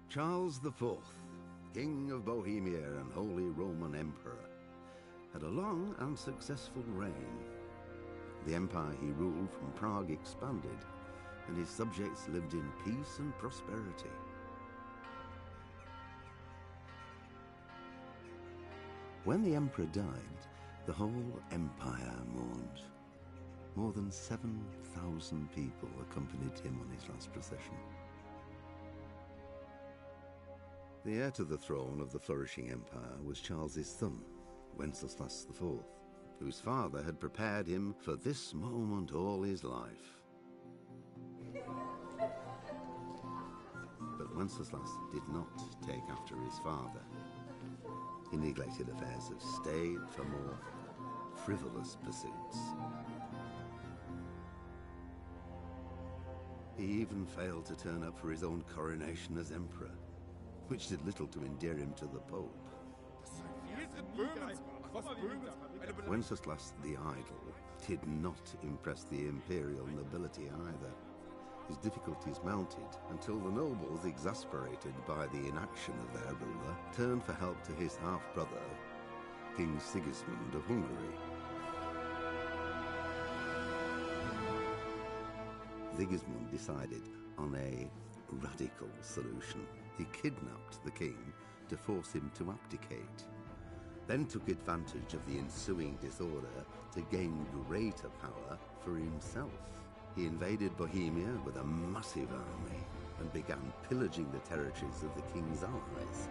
Charles IV, King of Bohemia and Holy Roman Emperor, had a long and successful reign. The empire he ruled from Prague expanded, and his subjects lived in peace and prosperity. When the emperor died, the whole empire mourned. More than 7,000 people accompanied him on his last procession. The heir to the throne of the flourishing empire was Charles's son, Wenceslas IV, whose father had prepared him for this moment all his life. But Wenceslas did not take after his father. He neglected affairs of state for more frivolous pursuits. He even failed to turn up for his own coronation as emperor, which did little to endear him to the Pope. Wenceslas the Idle did not impress the imperial nobility either. His difficulties mounted until the nobles, exasperated by the inaction of their ruler, turned for help to his half-brother, King Sigismund of Hungary. Sigismund decided on a radical solution. He kidnapped the king to force him to abdicate, then took advantage of the ensuing disorder to gain greater power for himself. He invaded Bohemia with a massive army and began pillaging the territories of the king's allies.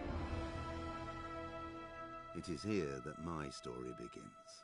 It is here that my story begins.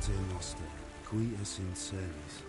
Pater Noster, qui es in celis.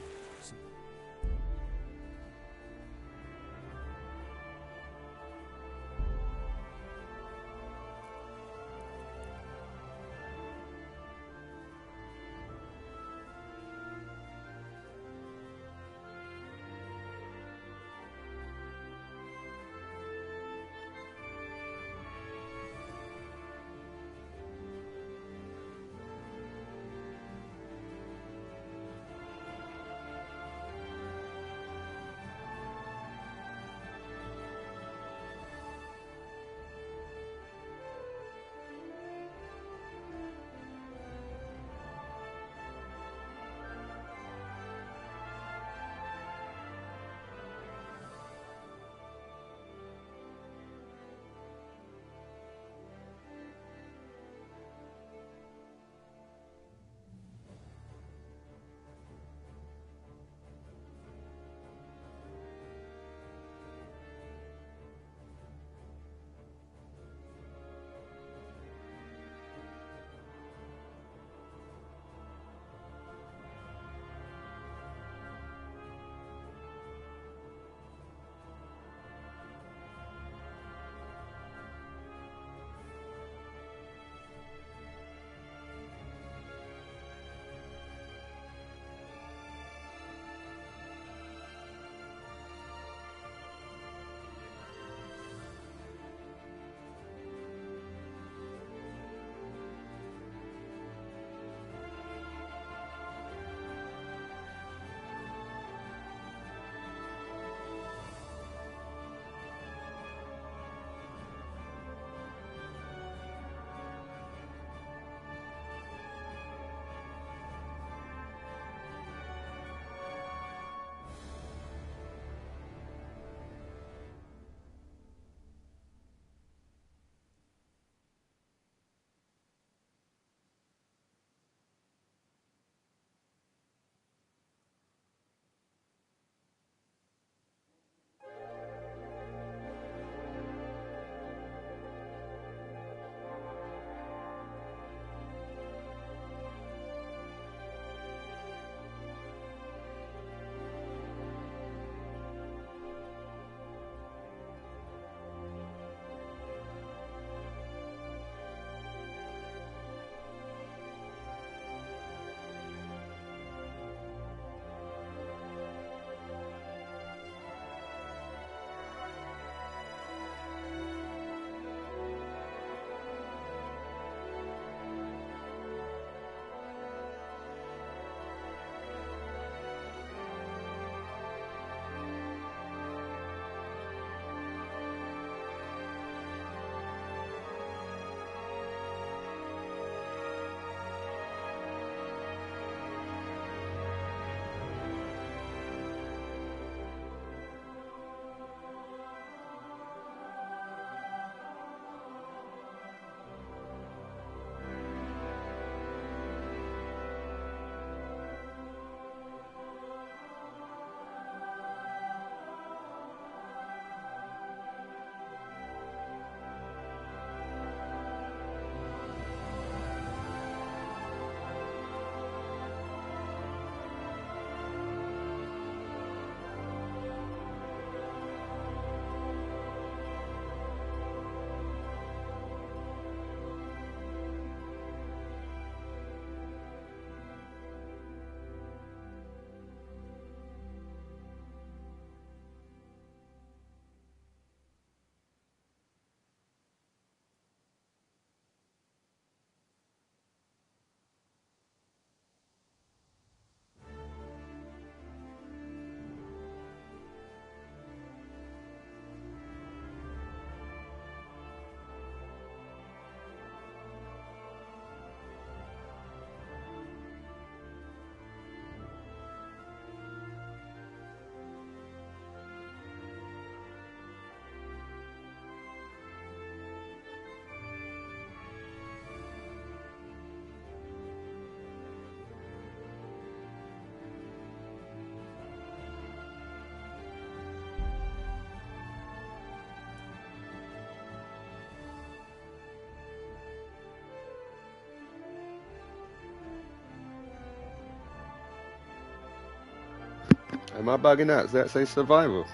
Am I bugging out? Does that say survival?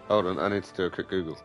Hold on, I need to do a quick Google.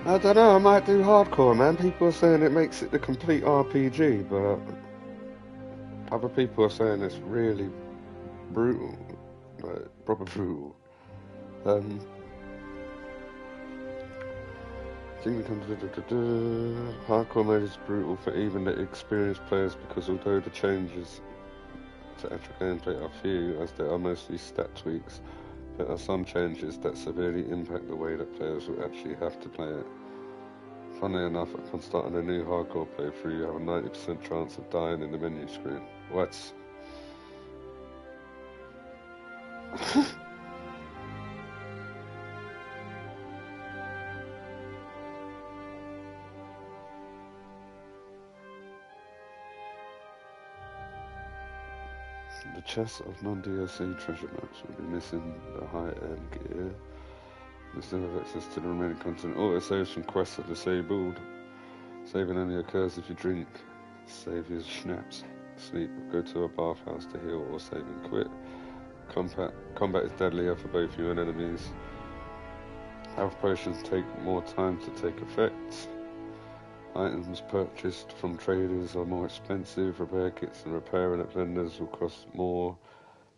I don't know, I might do hardcore, man. People are saying it makes it the complete RPG, but other people are saying it's really brutal. Like, proper brutal. Hardcore mode is brutal for even the experienced players because although the changes to actual gameplay are few, as there are mostly stat tweaks, there are some changes that severely impact the way that players will actually have to play it. Funnily enough, upon starting a new hardcore playthrough, you have a 90% chance of dying in the menu screen. What? The chest of non-DLC treasure maps will be missing the high-end gear. You still have access to the remaining content. Auto-saves from quests are disabled. Saving only occurs if you drink. Save your schnapps. Sleep. Go to a bathhouse to heal or save and quit. Combat is deadlier for both you and enemies. Health potions take more time to take effect. Items purchased from traders are more expensive. Repair kits and repairing at vendors will cost more.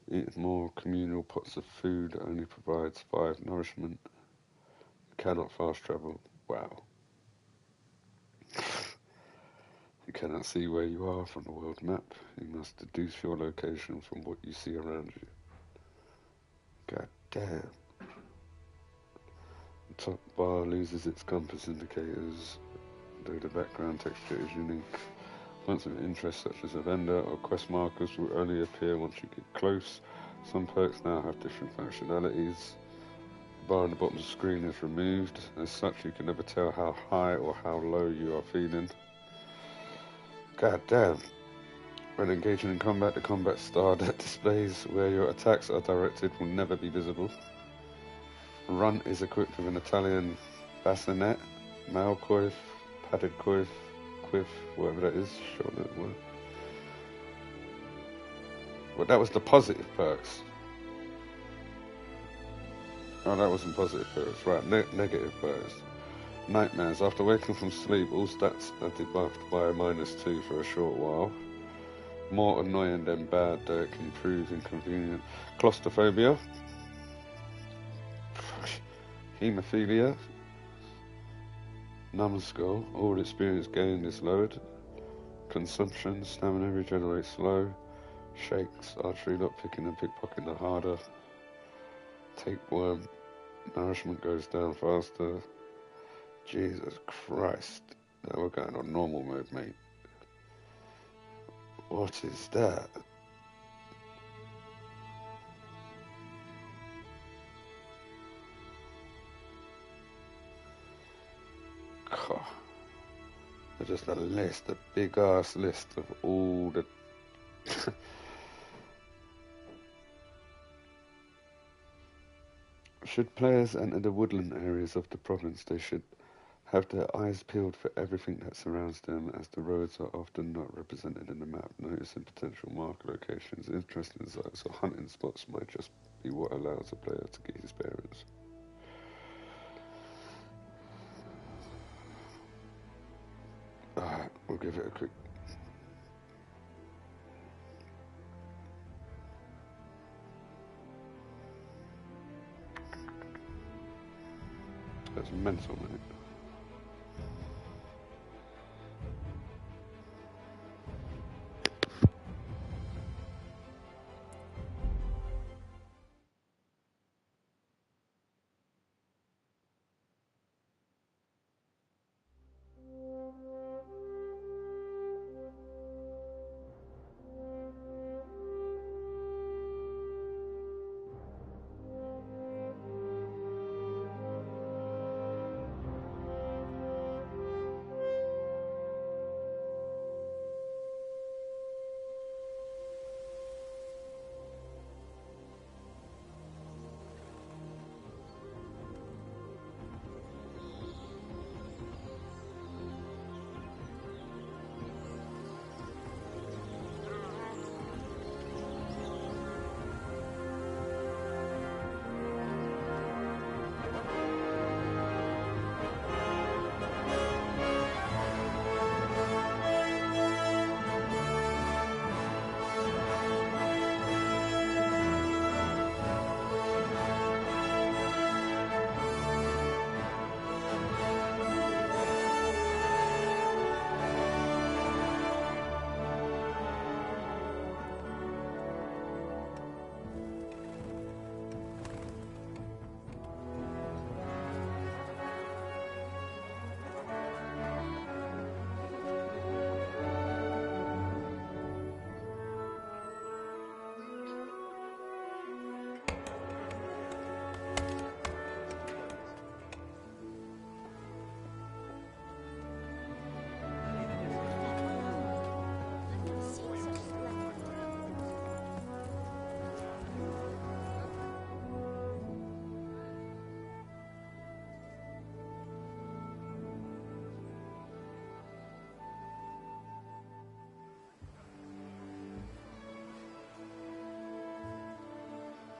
Eating more communal pots of food only provides 5 nourishment. You cannot fast travel. Wow. You cannot see where you are from the world map. You must deduce your location from what you see around you. God damn. The top bar loses its compass indicators, though the background texture is unique. Points of interest such as a vendor or quest markers will only appear once you get close. Some perks now have different functionalities. The bar on the bottom of the screen is removed. As such, you can never tell how high or how low you are feeling. God damn. When engaging in combat, the combat star that displays where your attacks are directed will never be visible. Runt is equipped with an Italian bassinet, male coif, padded coif, whatever that is, short that word. Well, that was the positive perks. Oh, that wasn't positive perks, right, negative perks. Nightmares. After waking from sleep, all stats are debuffed by a -2 for a short while. More annoying than bad, though it can prove inconvenient. Claustrophobia. Haemophilia. Numbskull, all experience gained is lowered. Consumption, stamina regenerates slow. Shakes, archery, lockpicking and pickpocketing are harder. Tapeworm, nourishment goes down faster. Jesus Christ. Now we're going on normal mode, mate. What is that? God. There's just a list, a big ass list of all the Should players enter the woodland areas of the province, they should have their eyes peeled for everything that surrounds them, as the roads are often not represented in the map. Noticing potential marker locations, interesting sites, or hunting spots might just be what allows a player to get his bearings. Alright, we'll give it a quick... That's mental, mate.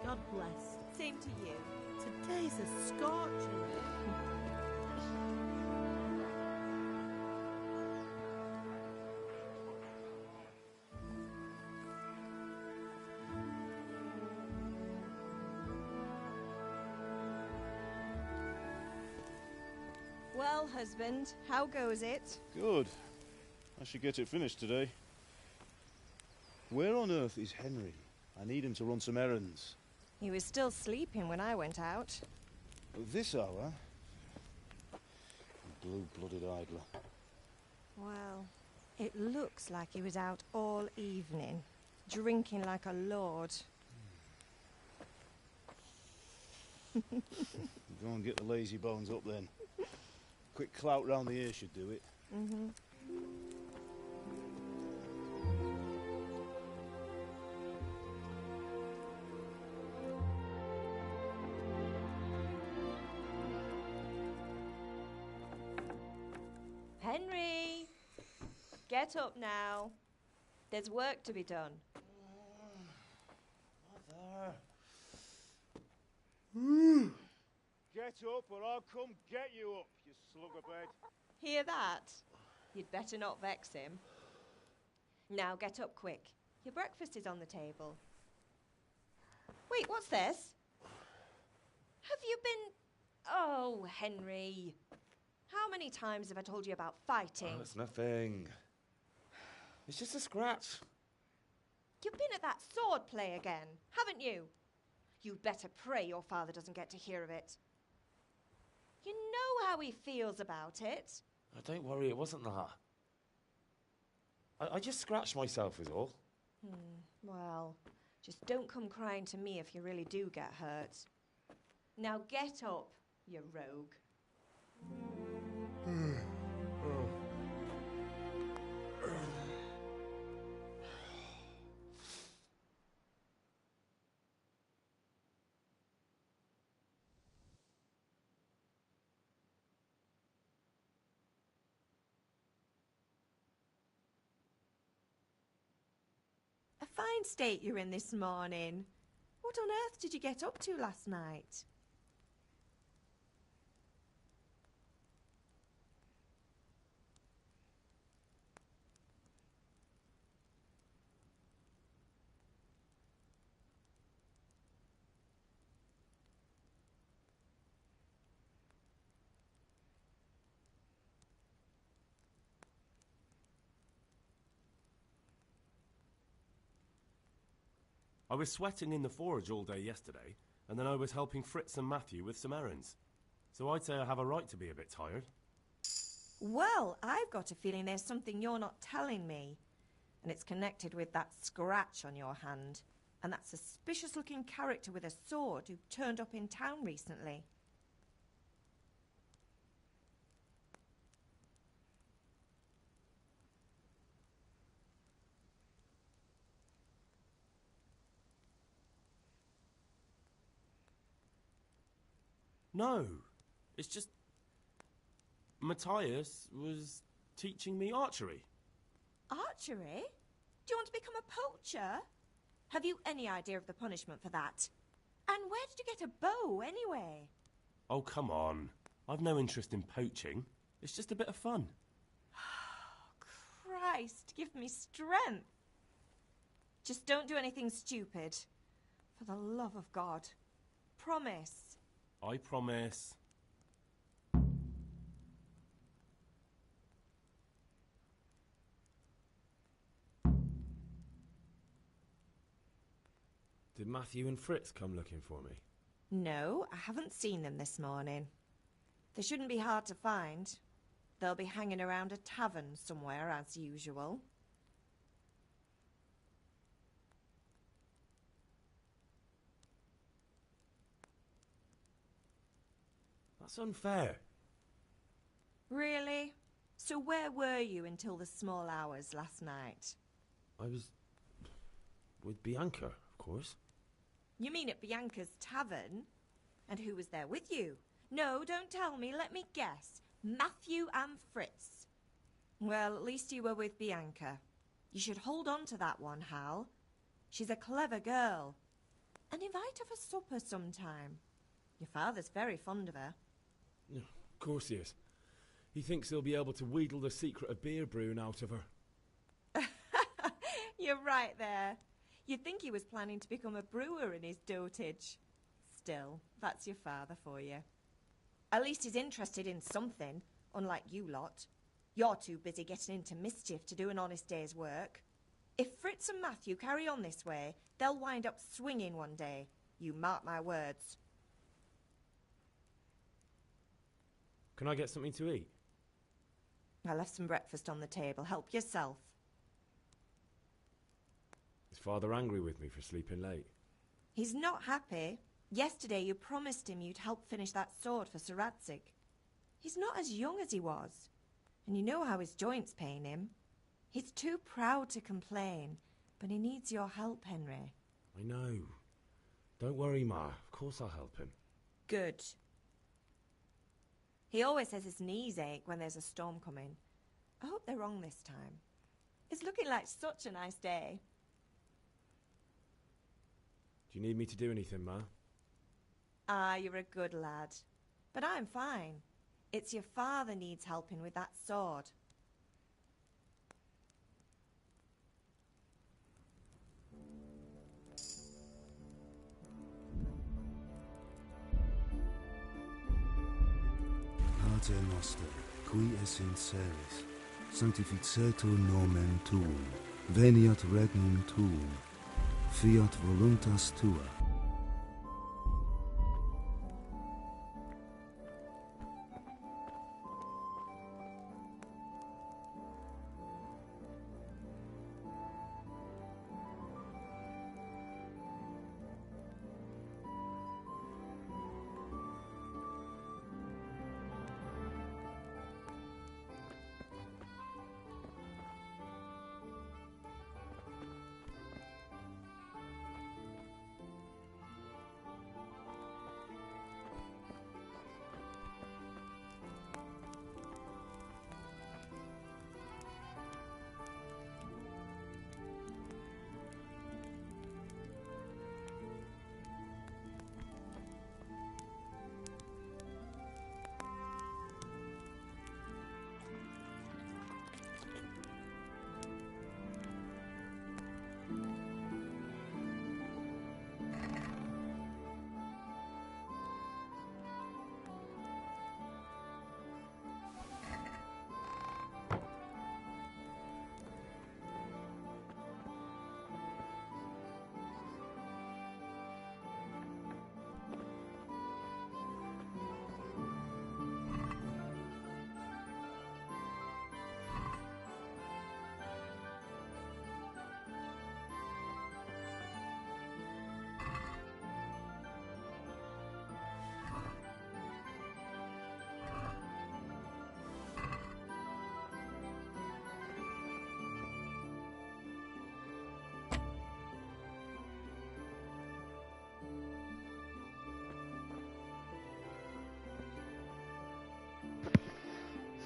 God bless. Same to you. Today's a scorching. Well, husband, how goes it? Good. I should get it finished today. Where on earth is Henry? I need him to run some errands. He was still sleeping when I went out. At this hour? Blue-blooded idler. Well, it looks like he was out all evening, drinking like a lord. Go and get the lazy bones up then. Quick clout round the ear should do it. Mm-hmm. Henry! Get up now. There's work to be done. Mother. Get up or I'll come get you up, you slugabed. Hear that? You'd better not vex him. Now get up quick. Your breakfast is on the table. Wait, what's this? Have you been... Oh, Henry. How many times have I told you about fighting? Oh, it's nothing. It's just a scratch. You've been at that sword play again, haven't you? You'd better pray your father doesn't get to hear of it. You know how he feels about it. Oh, don't worry, it wasn't that. I just scratched myself is all. Well, just don't come crying to me if you really do get hurt. Now get up, you rogue. A fine state you're in this morning. What on earth did you get up to last night? I was sweating in the forge all day yesterday, and then I was helping Fritz and Matthew with some errands. So I'd say I have a right to be a bit tired. Well, I've got a feeling there's something you're not telling me. And it's connected with that scratch on your hand. And that suspicious-looking character with a sword who turned up in town recently. No, it's just... Matthias was teaching me archery. Archery? Do you want to become a poacher? Have you any idea of the punishment for that? And where did you get a bow, anyway? Oh, come on. I've no interest in poaching. It's just a bit of fun. Christ, give me strength. Just don't do anything stupid. For the love of God. Promise. I promise. Did Matthew and Fritz come looking for me? No, I haven't seen them this morning. They shouldn't be hard to find. They'll be hanging around a tavern somewhere, as usual. That's unfair. Really? So where were you until the small hours last night? I was with Bianca, of course. You mean at Bianca's tavern? And who was there with you? No, don't tell me, let me guess. Matthew and Fritz. Well, at least you were with Bianca. You should hold on to that one, Hal. She's a clever girl. And invite her for supper sometime. Your father's very fond of her. Of course he is. He thinks he'll be able to wheedle the secret of beer brewing out of her. You're right there. You'd think he was planning to become a brewer in his dotage. Still, that's your father for you. At least he's interested in something, unlike you lot. You're too busy getting into mischief to do an honest day's work. If Fritz and Matthew carry on this way, they'll wind up swinging one day. You mark my words. Can I get something to eat? I left some breakfast on the table. Help yourself. Is Father angry with me for sleeping late? He's not happy. Yesterday you promised him you'd help finish that sword for Sir Radzig. He's not as young as he was. And you know how his joints pain him. He's too proud to complain, but he needs your help, Henry. I know. Don't worry, Ma. Of course I'll help him. Good. He always says his knees ache when there's a storm coming. I hope they're wrong this time. It's looking like such a nice day. Do you need me to do anything, Ma? Ah, you're a good lad. But I'm fine. It's your father needs helping with that sword. Pater Noster, qui es in celis, sanctificetur nomen tuum, veniat regnum tuum, fiat voluntas tua.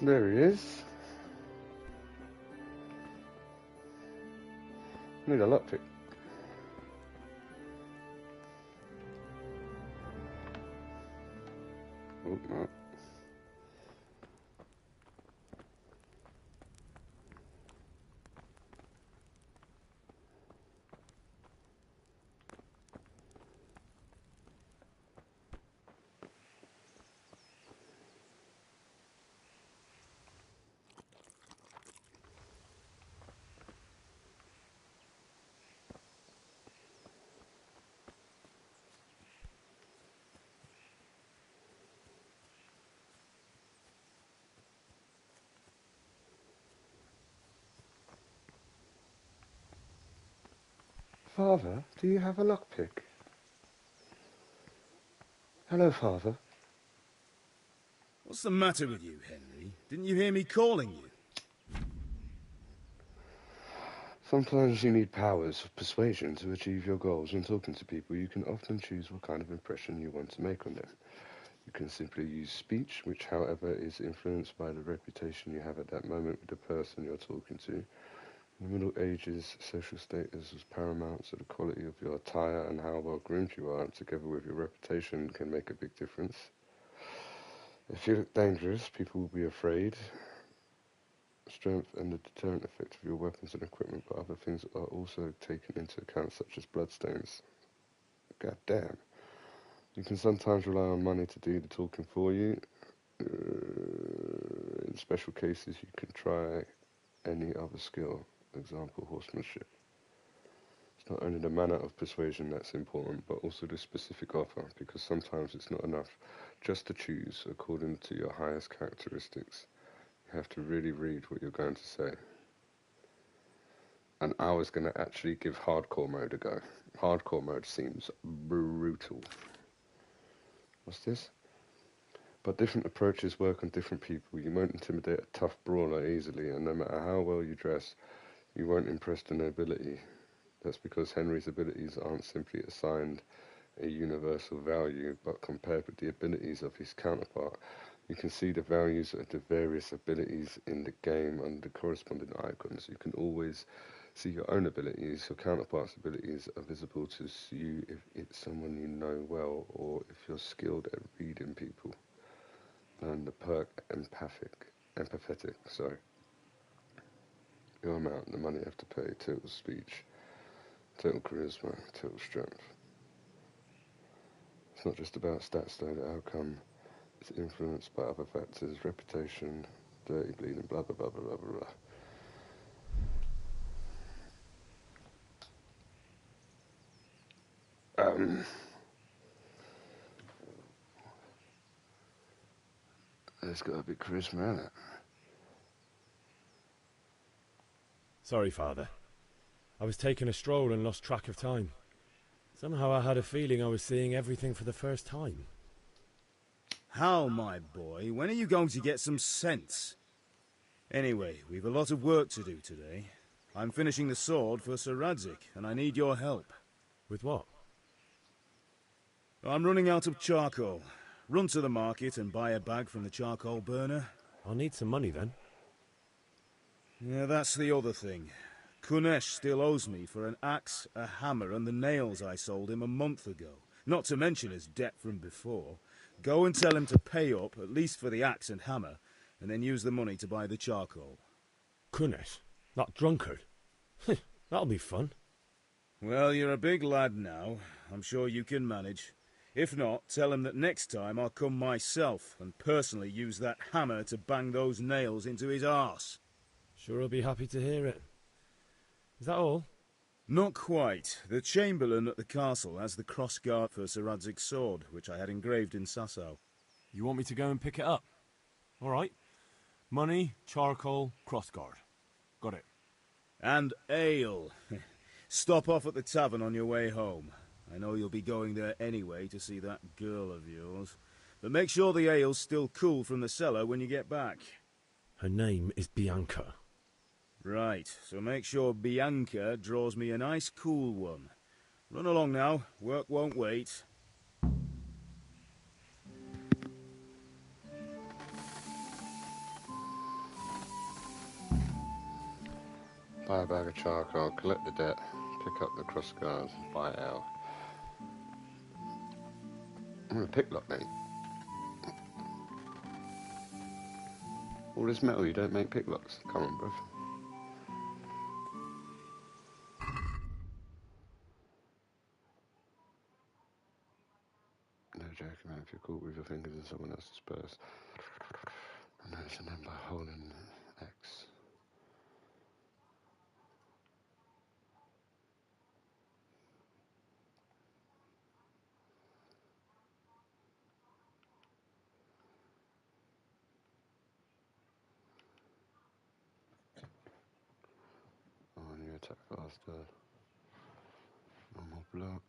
There he is. Need a lockpick. Oh, no. Father, do you have a lockpick? Hello, Father. What's the matter with you, Henry? Didn't you hear me calling you? Sometimes you need powers of persuasion to achieve your goals. When talking to people, you can often choose what kind of impression you want to make on them. You can simply use speech, which, however, is influenced by the reputation you have at that moment with the person you're talking to. In the Middle Ages, social status was paramount, so the quality of your attire and how well groomed you are, together with your reputation, can make a big difference. If you look dangerous, people will be afraid. Strength and the deterrent effect of your weapons and equipment, but other things are also taken into account, such as bloodstains. God damn. You can sometimes rely on money to do the talking for you. In special cases, you can try any other skill, example, horsemanship. It's not only the manner of persuasion that's important, but also the specific offer, because sometimes it's not enough just to choose according to your highest characteristics. You have to really read what you're going to say. And I was going to actually give hardcore mode a go. Hardcore mode seems brutal. What's this? But different approaches work on different people. You won't intimidate a tough brawler easily, and no matter how well you dress, you won't impress the nobility. That's because Henry's abilities aren't simply assigned a universal value, but compared with the abilities of his counterpart, you can see the values of the various abilities in the game under the corresponding icons. You can always see your own abilities. Your counterpart's abilities are visible to you if it's someone you know well, or if you're skilled at reading people. Learn the perk empathetic, sorry. Your amount, the money you have to pay, total speech, total charisma, total strength. It's not just about stats though, the outcome It's influenced by other factors, reputation, dirty bleeding, blah, blah, blah, blah, blah, blah. It's got a bit charisma, hasn't it? Sorry, Father. I was taking a stroll and lost track of time. Somehow I had a feeling I was seeing everything for the first time. How, my boy? When are you going to get some sense? Anyway, we've a lot of work to do today. I'm finishing the sword for Sir Radzig, and I need your help. With what? I'm running out of charcoal. Run to the market and buy a bag from the charcoal burner. I'll need some money then. Yeah, that's the other thing. Kunesh still owes me for an axe, a hammer, and the nails I sold him a month ago. Not to mention his debt from before. Go and tell him to pay up, at least for the axe and hammer, and then use the money to buy the charcoal. Kunesh? That drunkard? That'll be fun. Well, you're a big lad now. I'm sure you can manage. If not, tell him that next time I'll come myself and personally use that hammer to bang those nails into his arse. Sure he'll be happy to hear it. Is that all? Not quite. The Chamberlain at the castle has the crossguard for Sir Radzig's sword, which I had engraved in Sasau. You want me to go and pick it up? All right. Money, charcoal, crossguard. Got it. And ale. Stop off at the tavern on your way home. I know you'll be going there anyway to see that girl of yours. But make sure the ale's still cool from the cellar when you get back. Her name is Bianca. Right, so make sure Bianca draws me a nice cool one. Run along now, work won't wait. Buy a bag of charcoal, collect the debt, pick up the crossguards, and buy ale. I'm a picklock, mate. All this metal, you don't make picklocks. Come on, bruv. No joking, man. If you're caught with your fingers in someone else's purse, and notice a number holding X. Oh, and you attack faster. Normal block.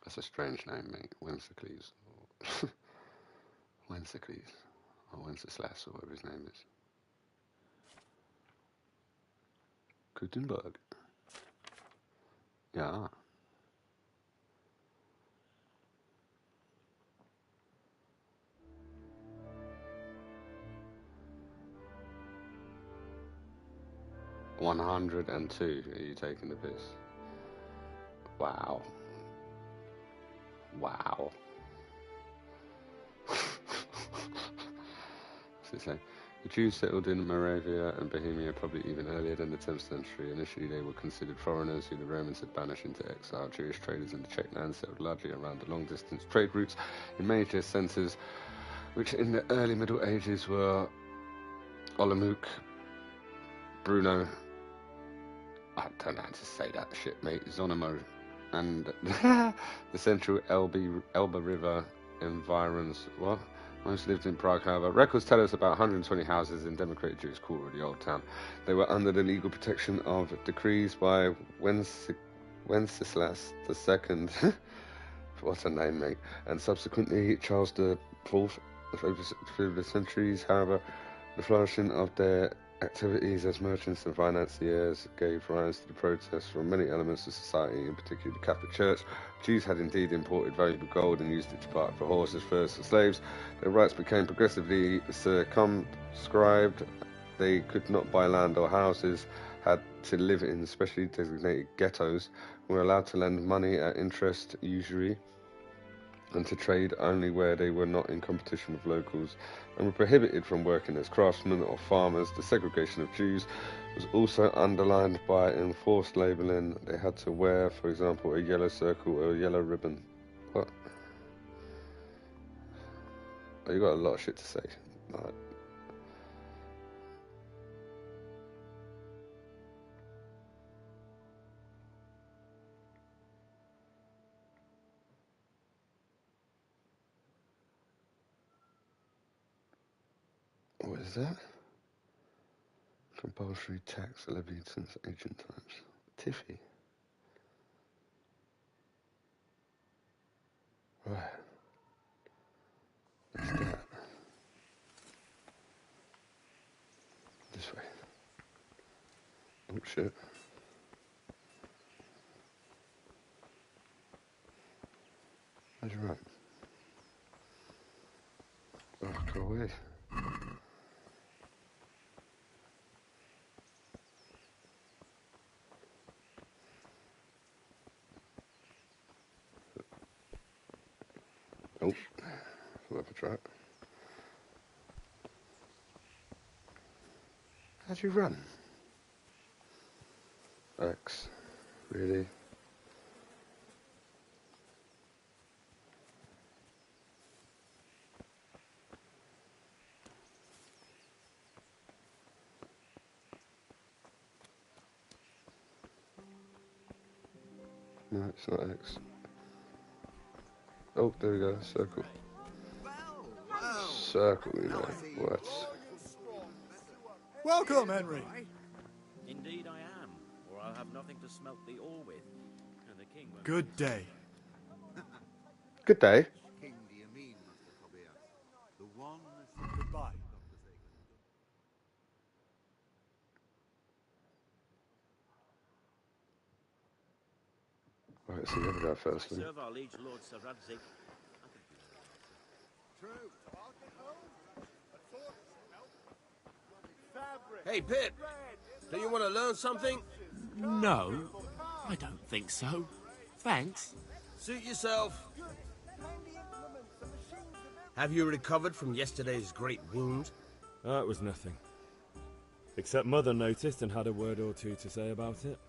That's a strange name, mate. Wenceslas. Wenceslas. Or Wenceslas, or whatever his name is. Gutenberg. Yeah. $102. Are you taking the piss? Wow. Wow. What's it say? The Jews settled in Moravia and Bohemia probably even earlier than the 10th century. Initially, they were considered foreigners who the Romans had banished into exile. Jewish traders in the Czech land settled largely around the long-distance trade routes in major centres, which in the early Middle Ages were Olomouc, Brno, I don't know how to say that shit, mate, Zonimo, and the central Elbe River environs. What? Most lived in Prague, however. Records tell us about 120 houses in democratic Jewish quarter of the old town. They were under the legal protection of decrees by Wenceslas II. What a name, mate. And subsequently Charles IV. Through the centuries, however, the flourishing of their activities as merchants and financiers gave rise to the protests from many elements of society, in particular the Catholic Church. Jews had indeed imported valuable gold and used it to part for horses, furs, and slaves. Their rights became progressively circumscribed. They could not buy land or houses, had to live in specially designated ghettos, were allowed to lend money at interest, usury, and to trade only where they were not in competition with locals, and were prohibited from working as craftsmen or farmers. The segregation of Jews was also underlined by enforced labelling. They had to wear, for example, a yellow circle or a yellow ribbon. What? Oh, you got a lot of shit to say. Right. What is that? Compulsory tax levied since ancient times. Tiffy. Right. What's that? This way. Oh shit. How'd you run? Oh, go away. Oh, worth a try. How'd you run? X, really? No, it's not X. Oh, there we go, circle. Circle, you know, what? Welcome, Henry. Indeed I am, or I'll have nothing to smelt the ore with. And the king won't. Good day. Good day. King, do you mean, Master Tobias? The one... Goodbye. Right, so the other guy first, then. Serve our liege Lord Sir Radzik. Hey, Pip, do you want to learn something? No, I don't think so. Thanks. Suit yourself. Have you recovered from yesterday's great wound? That was nothing. Except Mother noticed and had a word or two to say about it.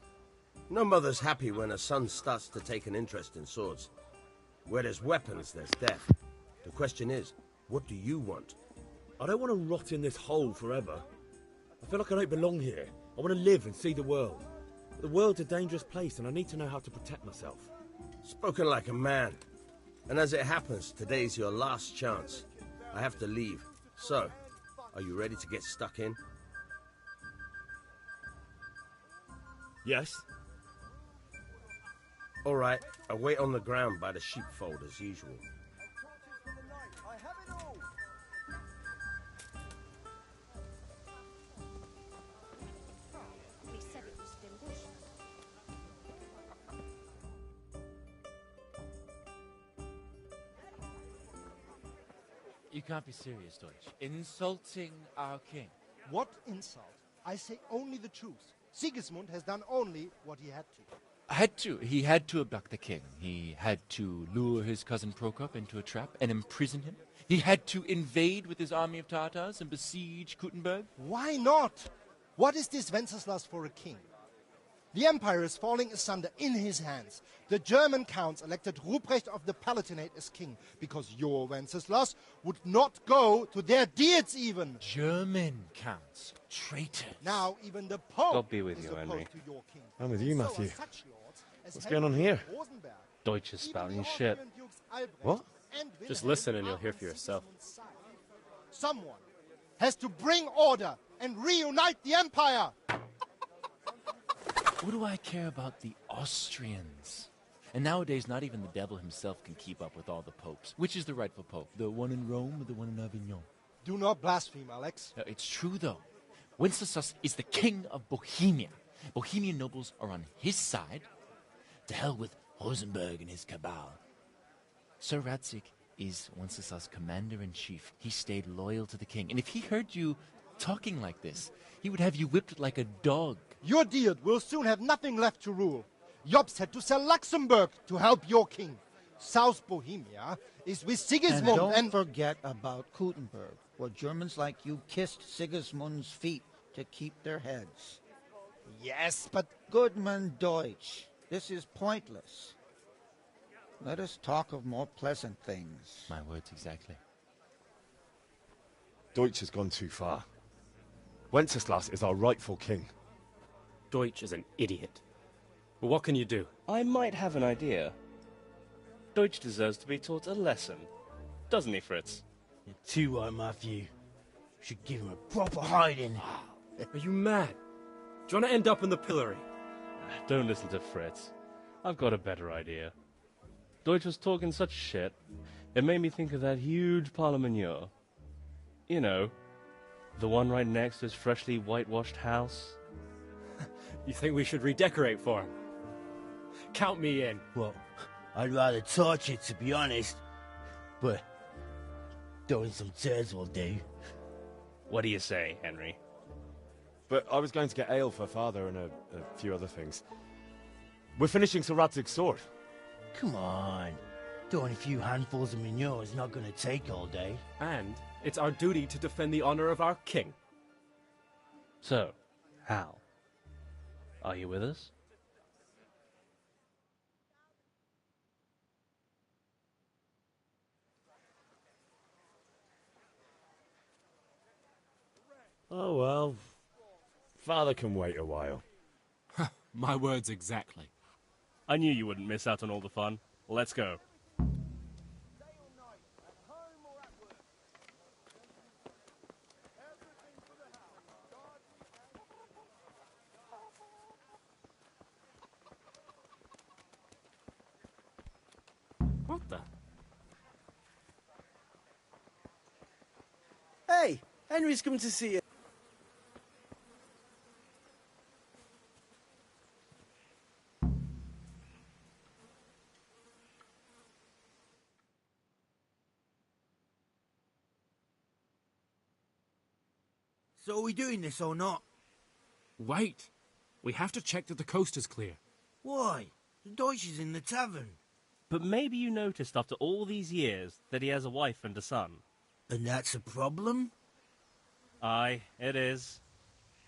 No mother's happy when her son starts to take an interest in swords. Where there's weapons, there's death. The question is, what do you want? I don't want to rot in this hole forever. I feel like I don't belong here. I want to live and see the world. The world's a dangerous place and I need to know how to protect myself. Spoken like a man. And as it happens, today's your last chance. I have to leave. So, are you ready to get stuck in? Yes. All right, I'll wait on the ground by the sheepfold as usual. You can't be serious, Deutsch. Insulting our king. What insult? I say only the truth. Sigismund has done only what he had to. He had to abduct the king. He had to lure his cousin Prokop into a trap and imprison him. He had to invade with his army of Tatars and besiege Kuttenberg. Why not? What is this Wenceslas for a king? The empire is falling asunder in his hands. The German counts elected Ruprecht of the Palatinate as king because your Wenceslas would not go to their deeds even. German counts, traitors. Now even the Pope God be with is you, opposed Henry. to your king. I'm with you, Matthew. So are such lords as What's going on here? Rosenberg, Deutsch is spouting shit. What? Just listen and you'll hear for yourself. Someone has to bring order and reunite the empire. What do I care about the Austrians? And nowadays, not even the devil himself can keep up with all the popes. Which is the rightful pope? The one in Rome or the one in Avignon? Do not blaspheme, Alex. No, it's true, though. Wenceslas is the king of Bohemia. Bohemian nobles are on his side. To hell with Rosenberg and his cabal. Sir Radzik is Wenceslas' commander-in-chief. He stayed loyal to the king. And if he heard you talking like this, he would have you whipped like a dog. Your Diet will soon have nothing left to rule. Jobst had to sell Luxembourg to help your king. South Bohemia is with And Sigismund don't forget about Kuttenberg, where Germans like you kissed Sigismund's feet to keep their heads. Yes, but... Goodman Deutsch, this is pointless. Let us talk of more pleasant things. My words exactly. Deutsch has gone too far. Wenceslas is our rightful king. Deutsch is an idiot. Well, what can you do? I might have an idea. Deutsch deserves to be taught a lesson. Doesn't he, Fritz? You're too right, Matthew. Should give him a proper hiding. Are you mad? Do you want to end up in the pillory? Don't listen to Fritz. I've got a better idea. Deutsch was talking such shit, it made me think of that huge parliament. You know, the one right next to his freshly whitewashed house. You think we should redecorate for him? Count me in. Well, I'd rather torch it, to be honest. But throwing some turds will do. What do you say, Henry? But I was going to get ale for Father and a few other things. We're finishing Sir Radzig's sword. Come on. Throwing a few handfuls of manure is not going to take all day. And it's our duty to defend the honor of our king. So, Hal, are you with us? Oh well. Father can wait a while. My words exactly. I knew you wouldn't miss out on all the fun. Let's go. What the? Hey, Henry's coming to see you. So are we doing this or not? Wait. We have to check that the coast is clear. Why? The Deutsch is in the tavern. But maybe you noticed after all these years that he has a wife and a son. And that's a problem? Aye, it is.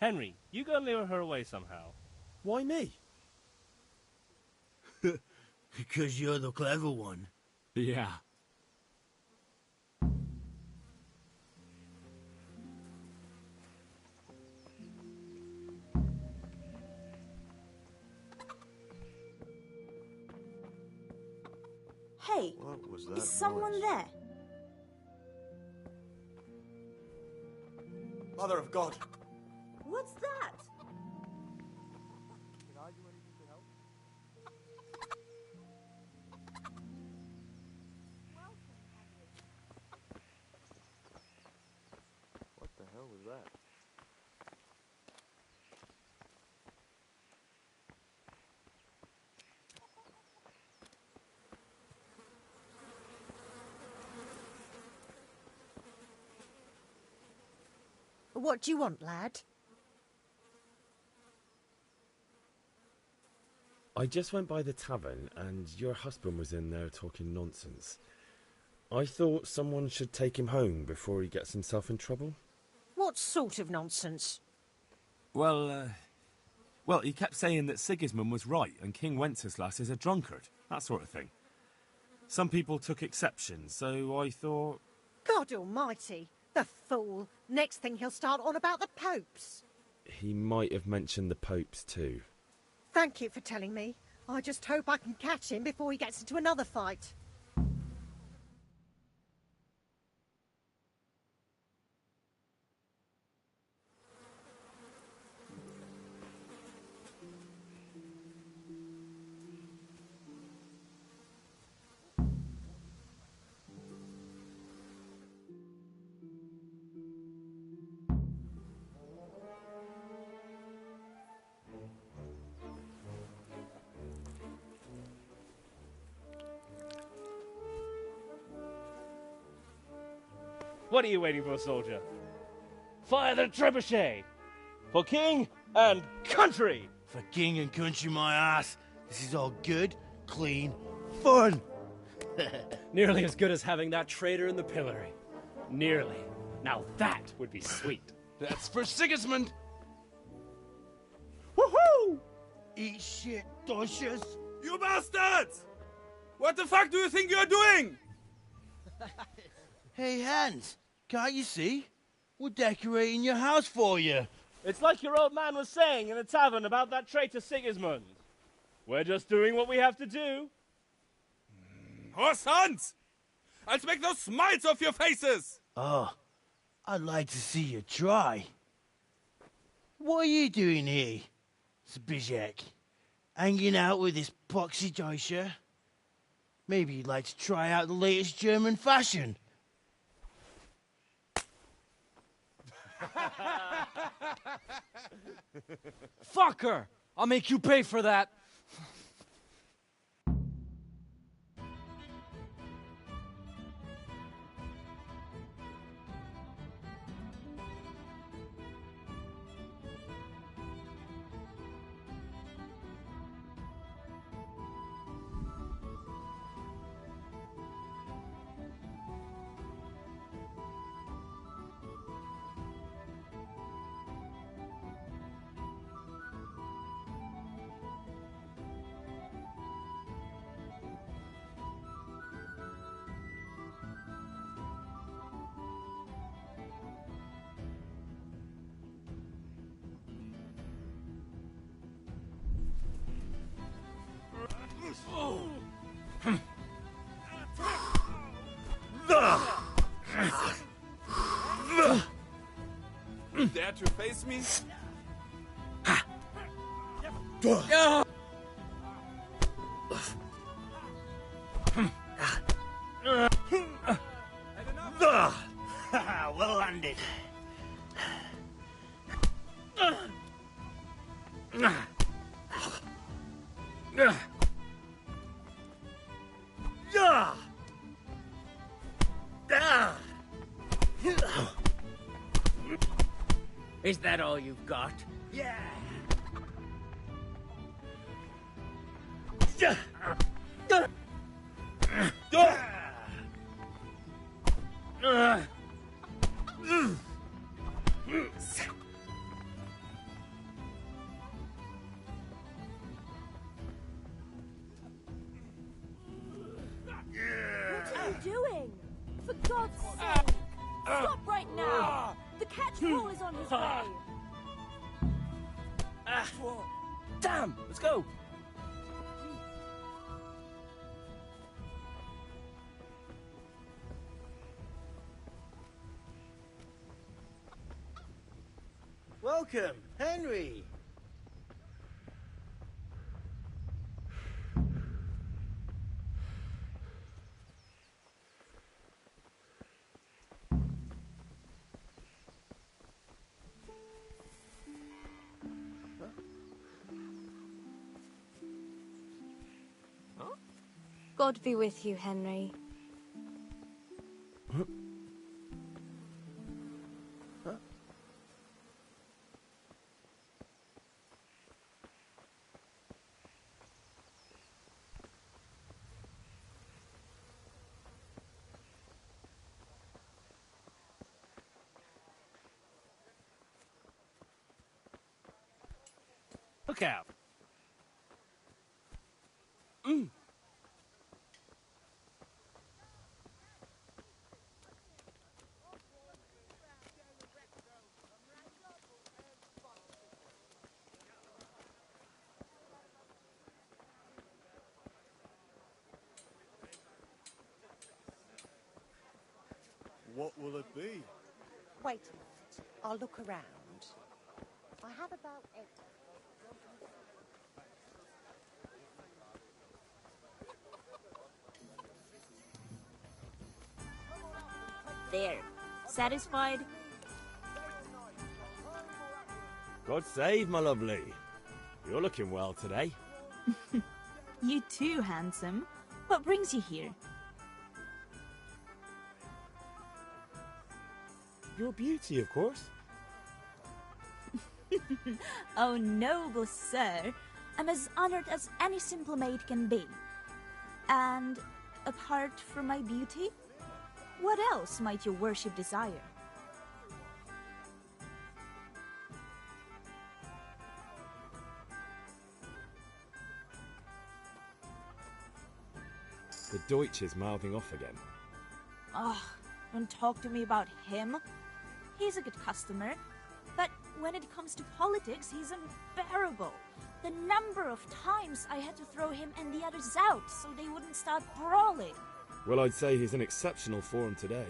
Henry, you go and lure her away somehow. Why me? Because you're the clever one. Yeah. Hey, What was that is someone noise? there? Mother of God! What's that? What the hell was that? What do you want, lad? I just went by the tavern and your husband was in there talking nonsense. I thought someone should take him home before he gets himself in trouble. What sort of nonsense? Well, he kept saying that Sigismund was right and King Wenceslas is a drunkard, that sort of thing. Some people took exception, so I thought... God almighty, the fool. Next thing he'll start on about the popes. He might have mentioned the popes too. Thank you for telling me. I just hope I can catch him before he gets into another fight. What are you waiting for, soldier? Fire the trebuchet! For king and country! For king and country, my ass. This is all good, clean, fun. Nearly as good as having that traitor in the pillory. Nearly. Now that would be sweet. That's for Sigismund! Woohoo! Eat shit, Docious! You bastards! What the fuck do you think you're doing? Hey, Hans, can't you see? We're decorating your house for you. It's like your old man was saying in the tavern about that traitor Sigismund. We're just doing what we have to do. Horse Hans! I'll make those smiles off your faces! Oh, I'd like to see you try. What are you doing here, Zbyszek? Hanging out with this poxy Deutscher? Maybe you'd like to try out the latest German fashion. Fucker! I'll make you pay for that. Dare to face me? Well landed. Is that all you've got? Yeah. What are you doing? For God's sake! Stop right now! The catch ball is on his way! Damn! Let's go! Welcome, Henry. God be with you, Henry. Look out. What will it be? Wait a minute. I'll look around. I have about 8. There. Satisfied? God save, my lovely. You're looking well today. You too, handsome. What brings you here? Your beauty, of course. Oh, noble sir. I'm as honored as any simple maid can be. And Apart from my beauty? What else might your worship desire? The Deutsch is mouthing off again. Ugh, don't talk to me about him. He's a good customer, but when it comes to politics, he's unbearable. The number of times I had to throw him and the others out so they wouldn't start brawling. Well, I'd say he's in exceptional form today.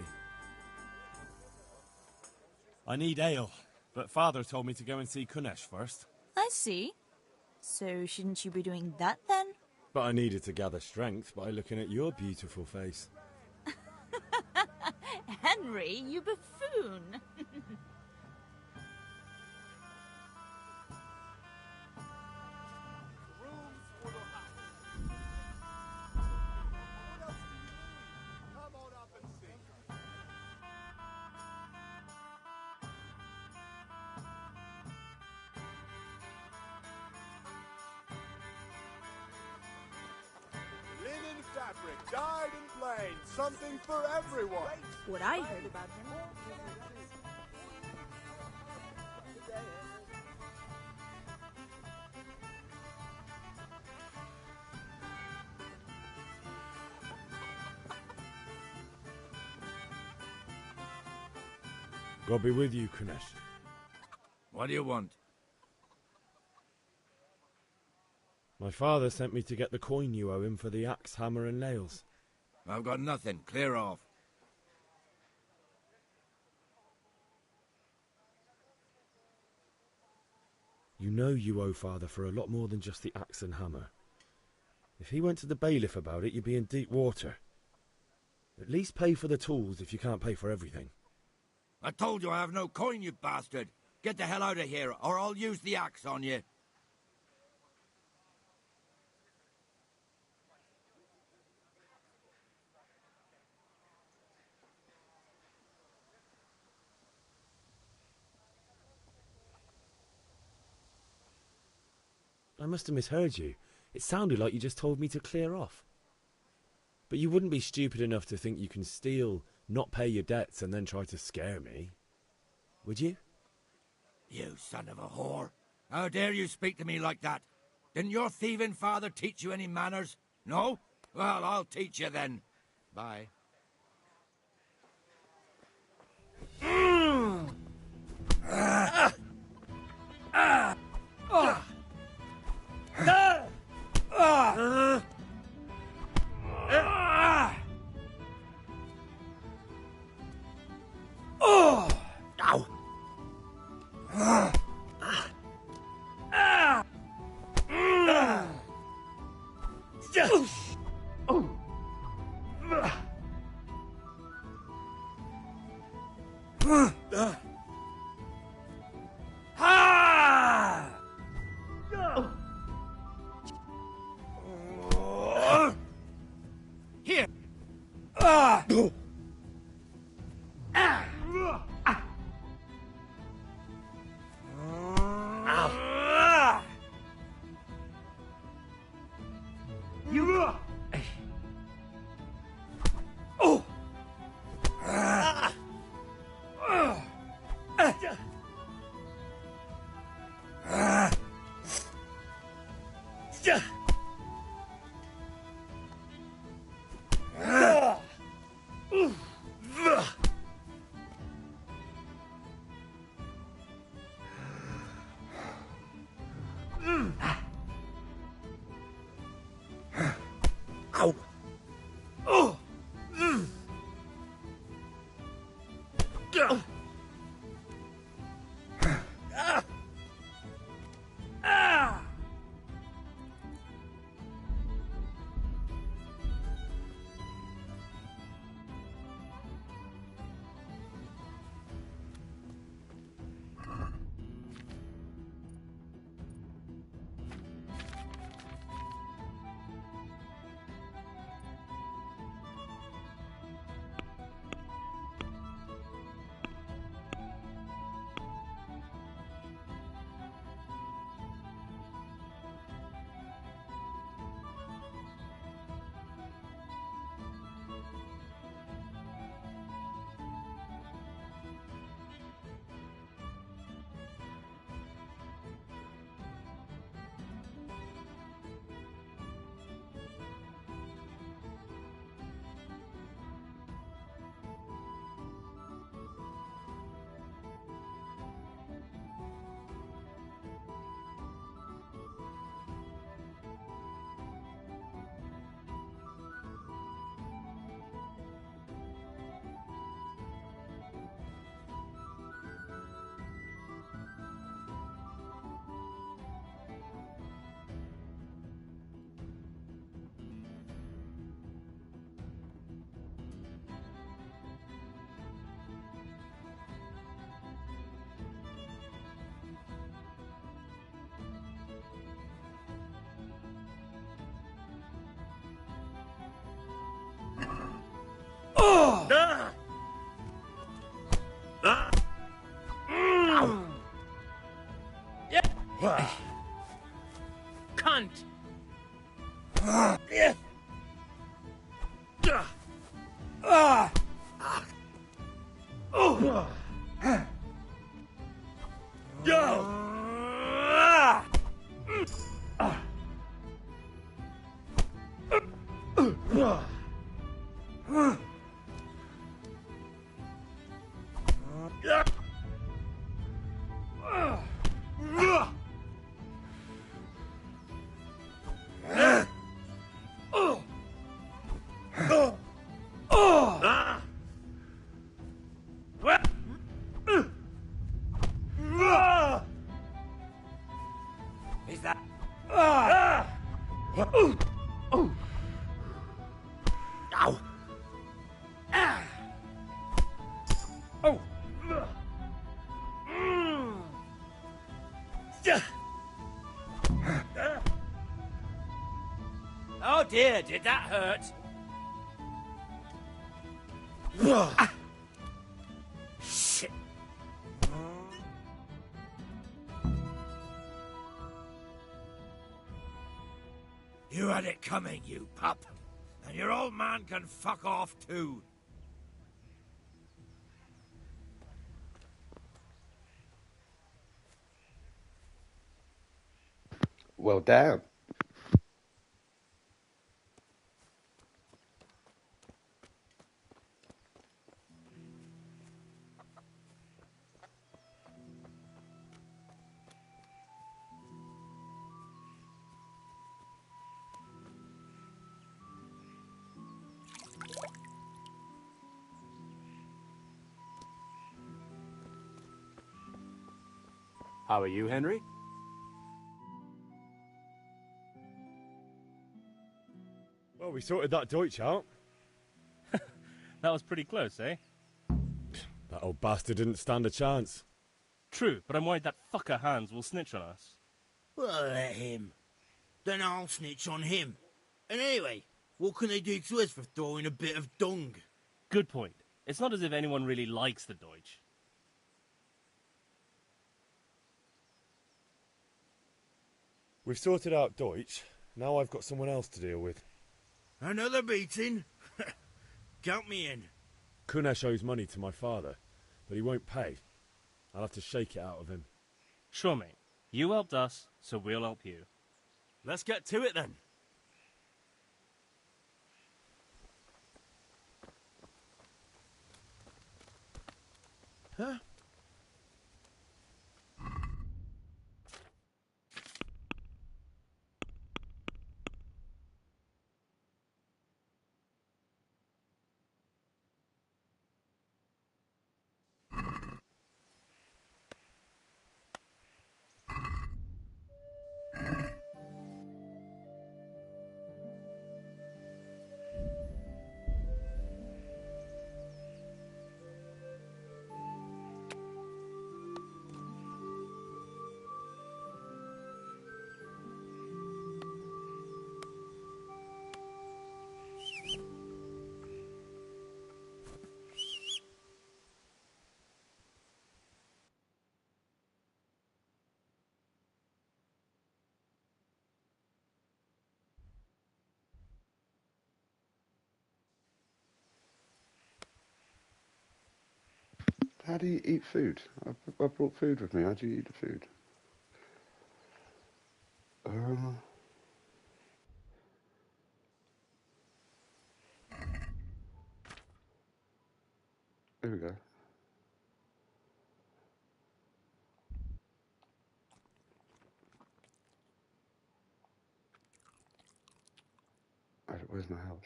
I need ale, but Father told me to go and see Kunesh first. I see. So shouldn't you be doing that then? But I needed to gather strength by looking at your beautiful face. Henry, you buffoon! Linen fabric, dyed and plain, something for everyone. What I heard about him. God be with you, Kunesh. What do you want? My father sent me to get the coin you owe him for the axe, hammer and nails. I've got nothing. Clear off. You know you owe father for a lot more than just the axe and hammer. If he went to the bailiff about it, you'd be in deep water. At least pay for the tools if you can't pay for everything. I told you I have no coin, you bastard. Get the hell out of here, or I'll use the axe on you. I must have misheard you. It sounded like you just told me to clear off. But you wouldn't be stupid enough to think you can steal, not pay your debts, and then try to scare me. Would you? You son of a whore. How dare you speak to me like that? Didn't your thieving father teach you any manners? No? Well, I'll teach you then. Bye. Here. Yeah. Cunt. Is that? Ow! Oh! Oh dear, did that hurt? Shit. You had it coming, you pup. And your old man can fuck off too. Well, damn. How are you, Henry? Well, we sorted that Deutsch out. That was pretty close, eh? That old bastard didn't stand a chance. True, but I'm worried that fucker Hans will snitch on us. Well, let him. Then I'll snitch on him. And anyway, what can they do to us for throwing a bit of dung? Good point. It's not as if anyone really likes the Deutsch. We've sorted out Deutsch. Now I've got someone else to deal with. Another beating? Count me in. Kunesh owes money to my father, but he won't pay. I'll have to shake it out of him. Sure, mate. You helped us, so we'll help you. Let's get to it then. Huh? How do you eat food? I brought food with me. How do you eat the food? Here we go. Where's my house?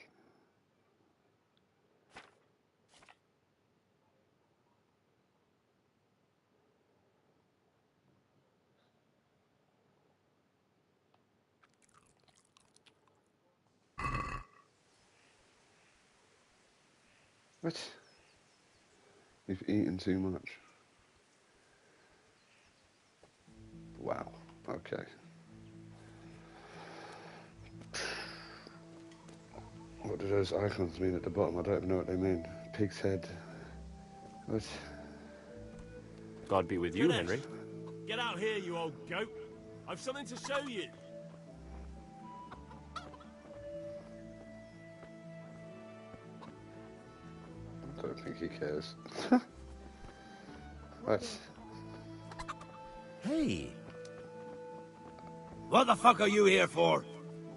What? You've eaten too much. Wow. Okay. What do those icons mean at the bottom? I don't even know what they mean. Pig's head. What? God be with you, Henry. Get out here, you old goat. I've something to show you. I don't think he cares. That's... Hey. What the fuck are you here for?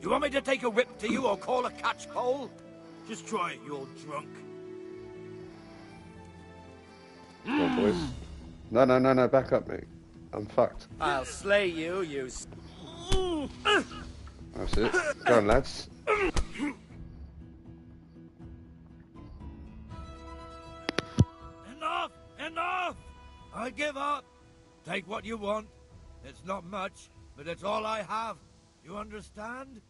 You want me to take a whip to you or call a catchpole? Just try it, you old drunk. Come on, boys. No, back up, mate. I'm fucked. I'll slay you, you... That's it. Go on, lads. Enough! I give up. Take what you want. It's not much, but it's all I have. You understand?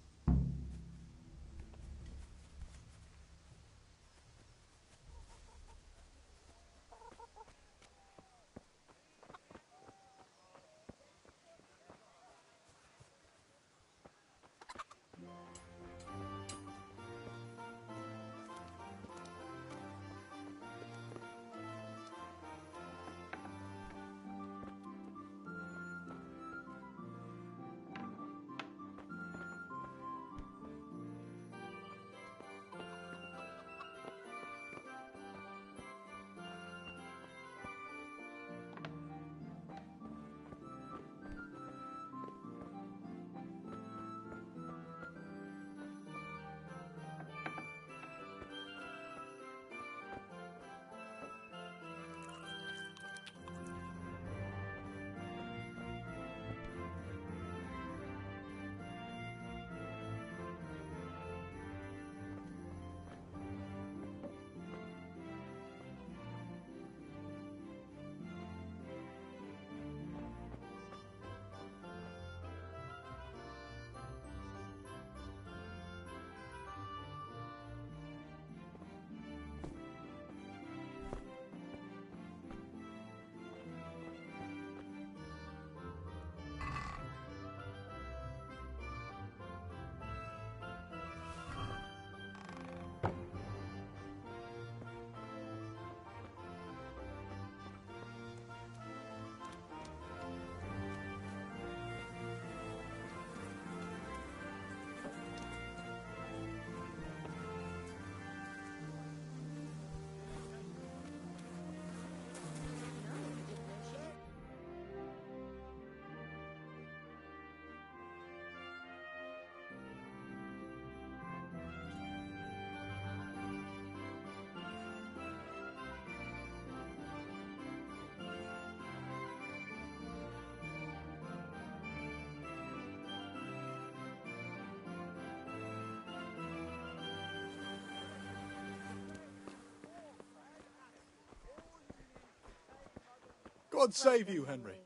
God save you, Henry.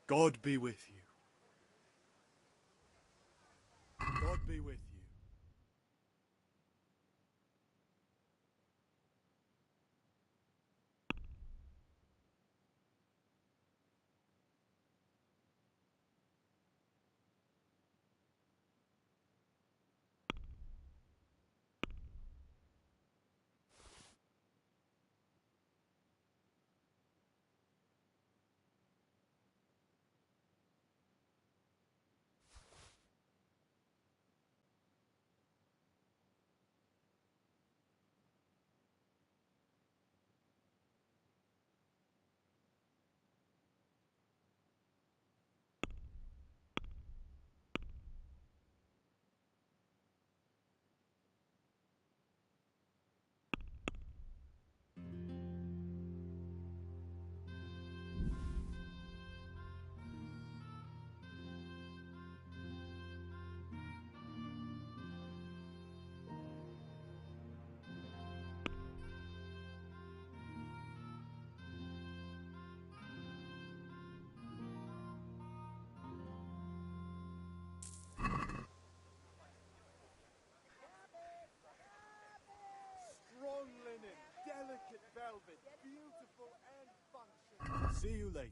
God be with you. God be with you. Strong linen, delicate velvet, beautiful and functional. See you later.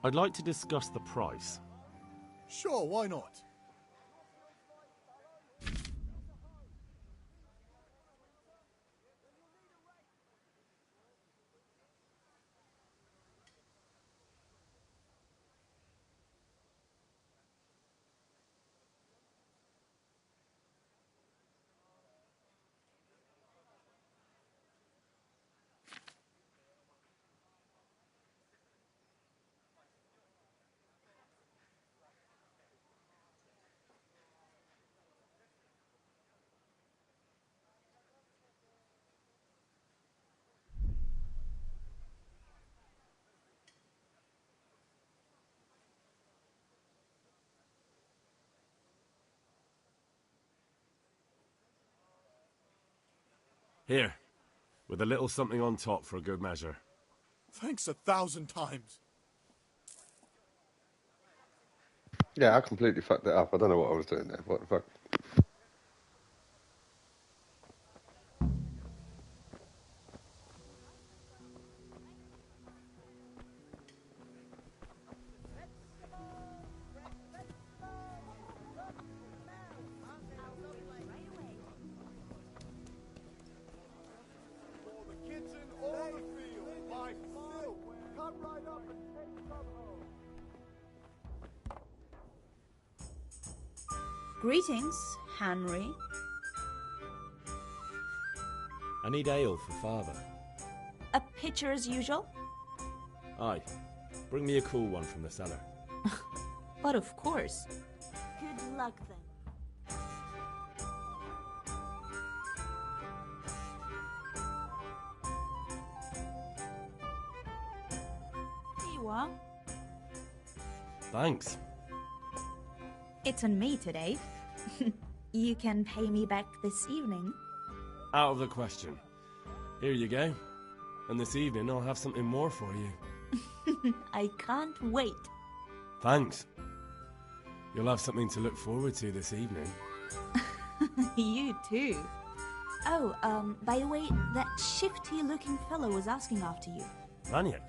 I'd like to discuss the price. Sure, why not? Here, with a little something on top for a good measure. Thanks 1,000 times. Yeah, I completely fucked it up. I don't know what I was doing there. What the fuck? For the kitchen or the field, by silk. Come right up and take some home. Greetings, Henry. I need ale for father. A pitcher as usual? Aye. Bring me a cool one from the cellar. But of course. Good luck then. Here you are. Thanks. It's on me today. You can pay me back this evening. Out of the question. Here you go. And this evening I'll have something more for you. I can't wait. Thanks. You'll have something to look forward to this evening. You too. Oh, by the way, that shifty-looking fellow was asking after you. Ranier?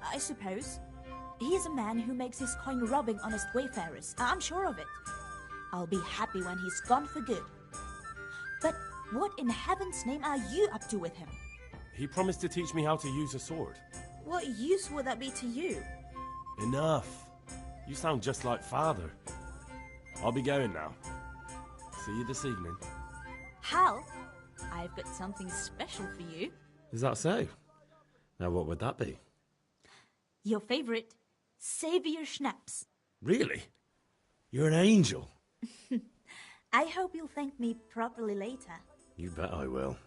I suppose. He's a man who makes his coin robbing honest wayfarers. I'm sure of it. I'll be happy when he's gone for good. But what in heaven's name are you up to with him? He promised to teach me how to use a sword. What use would that be to you? Enough. You sound just like father. I'll be going now. See you this evening. Hal, I've got something special for you. Is that so? Now what would that be? Your favorite, Savior Schnapps. Really? You're an angel. I hope you'll thank me properly later. You bet I will.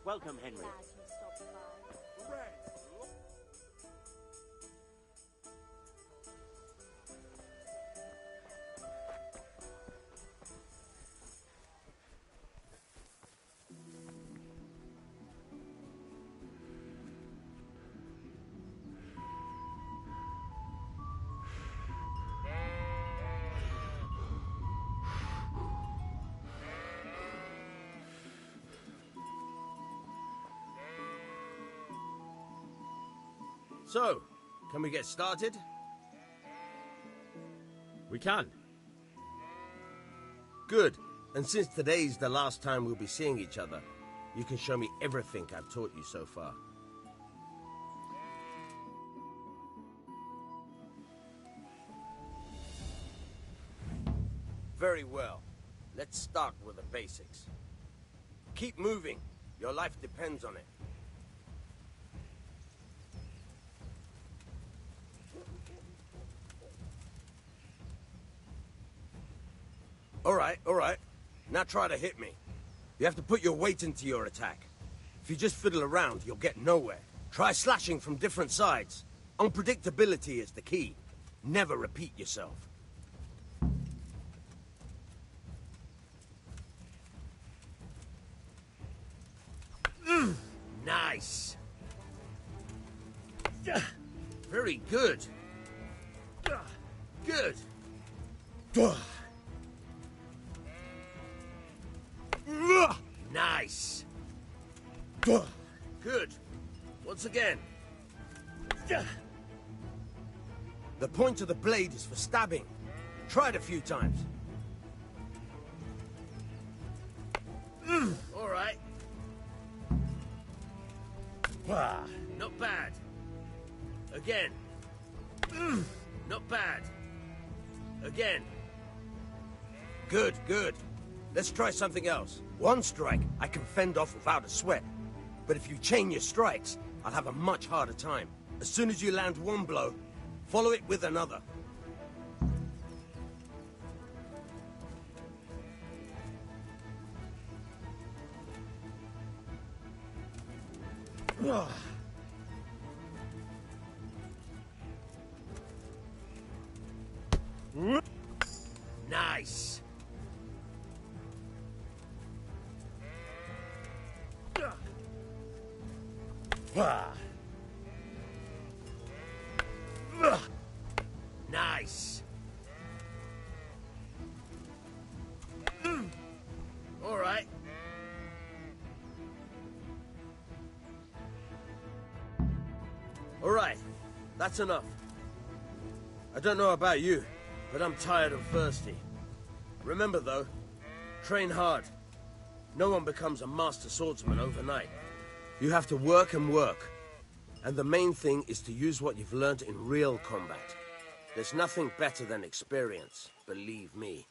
Welcome, Henry. So, can we get started? We can. Good. And since today's the last time we'll be seeing each other, you can show me everything I've taught you so far. Very well. Let's start with the basics. Keep moving. Your life depends on it. All right. Now try to hit me. You have to put your weight into your attack. If you just fiddle around, you'll get nowhere. Try slashing from different sides. Unpredictability is the key. Never repeat yourself. Nice. Very good. Good. Nice. Good. Once again. The point of the blade is for stabbing. Try it a few times. All right. Not bad. Again. Not bad. Again. Good, good. Let's try something else. One strike I can fend off without a sweat. But if you chain your strikes, I'll have a much harder time. As soon as you land one blow, follow it with another. Nice. Nice. All right. All right. That's enough. I don't know about you, but I'm tired and thirsty. Remember, though, train hard. No one becomes a master swordsman overnight. You have to work and work. And the main thing is to use what you've learned in real combat. There's nothing better than experience, believe me.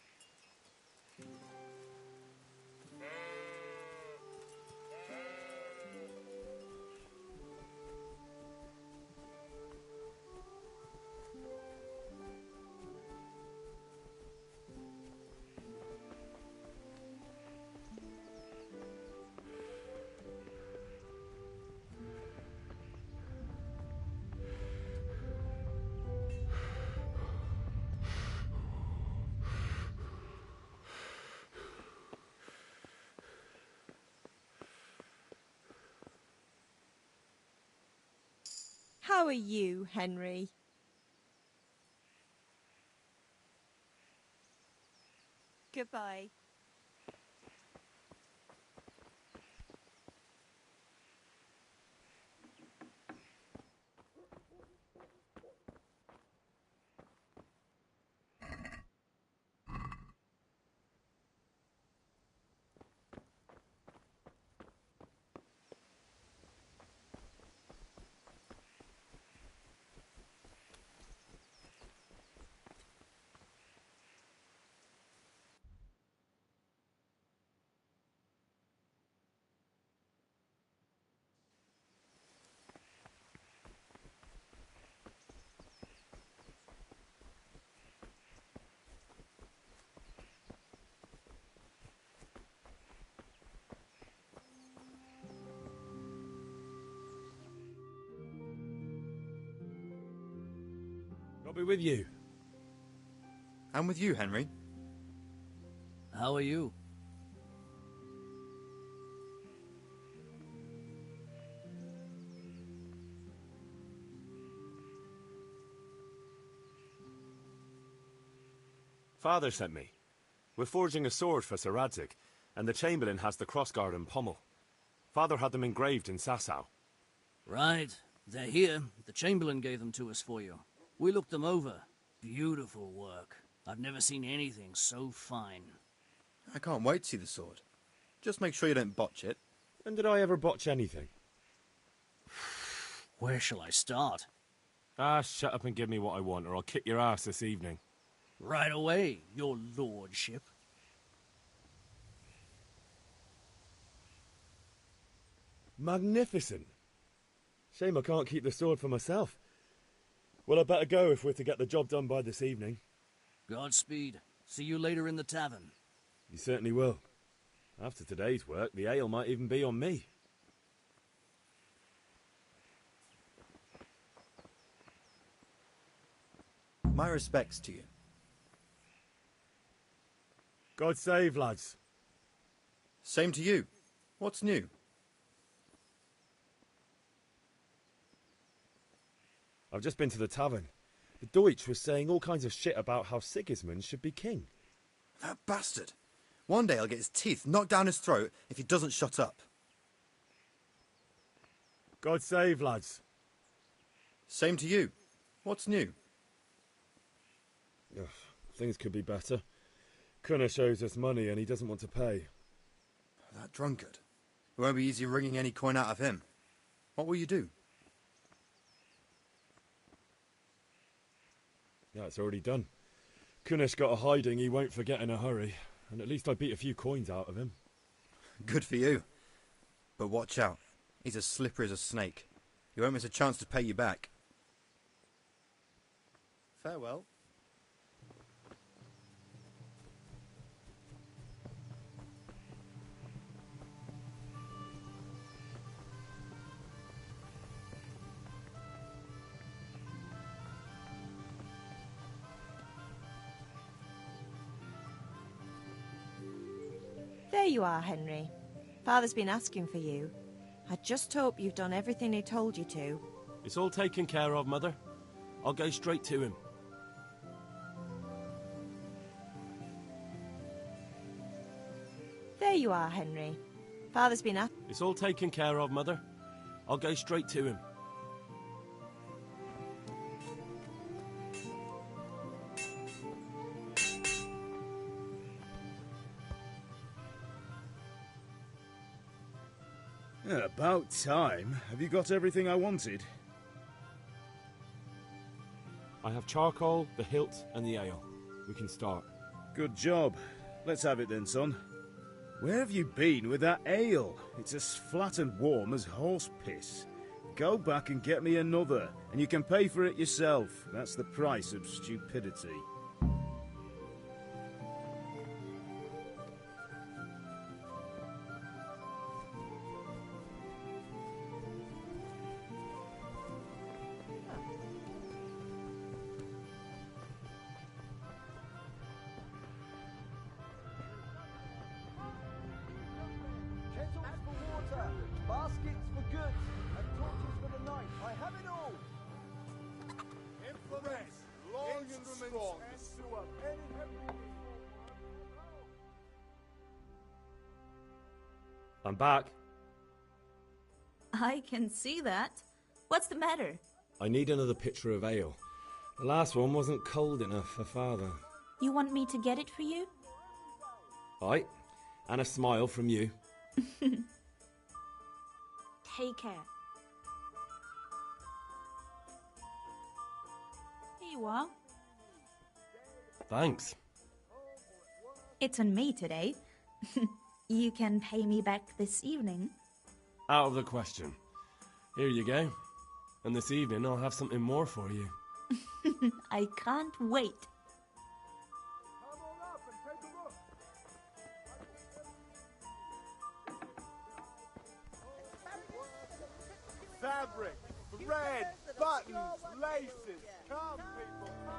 How are you, Henry? Goodbye. I'll be with you. I'm with you, Henry. How are you? Father sent me. We're forging a sword for Sir Radzig, and the Chamberlain has the crossguard and pommel. Father had them engraved in Sasau. Right. They're here. The Chamberlain gave them to us for you. We looked them over. Beautiful work. I've never seen anything so fine. I can't wait to see the sword. Just make sure you don't botch it. When did I ever botch anything? Where shall I start? Ah, shut up and give me what I want, or I'll kick your ass this evening. Right away, your lordship. Magnificent. Shame I can't keep the sword for myself. Well, I better go if we're to get the job done by this evening. Godspeed. See you later in the tavern. You certainly will. After today's work, the ale might even be on me. My respects to you. God save, lads. Same to you. What's new? I've just been to the tavern. The Deutsch was saying all kinds of shit about how Sigismund should be king. That bastard. One day I'll get his teeth knocked down his throat if he doesn't shut up. God save, lads. Same to you. What's new? Ugh, things could be better. Kunna owes us money and he doesn't want to pay. That drunkard. It won't be easy wringing any coin out of him. What will you do? Yeah, it's already done. Kunna's got a hiding he won't forget in a hurry, and at least I beat a few coins out of him. Good for you. But watch out. He's as slippery as a snake. He won't miss a chance to pay you back. Farewell. There you are, Henry. Father's been asking for you. I just hope you've done everything he told you to. It's all taken care of, Mother. I'll go straight to him. There you are, Henry. Father's been asking... It's all taken care of, Mother. I'll go straight to him. About time. Have you got everything I wanted? I have charcoal, the hilt, and the ale. We can start. Good job. Let's have it then, son. Where have you been with that ale? It's as flat and warm as horse piss. Go back and get me another, and you can pay for it yourself. That's the price of stupidity. I'm back. I can see that. What's the matter? I need another pitcher of ale. The last one wasn't cold enough for Father. You want me to get it for you? Aye, and a smile from you. Take care. Here you are. Thanks. It's on me today. You can pay me back this evening. Out of the question. Here you go. And this evening I'll have something more for you. I can't wait. Fabric, thread, buttons, laces. Come, people, come.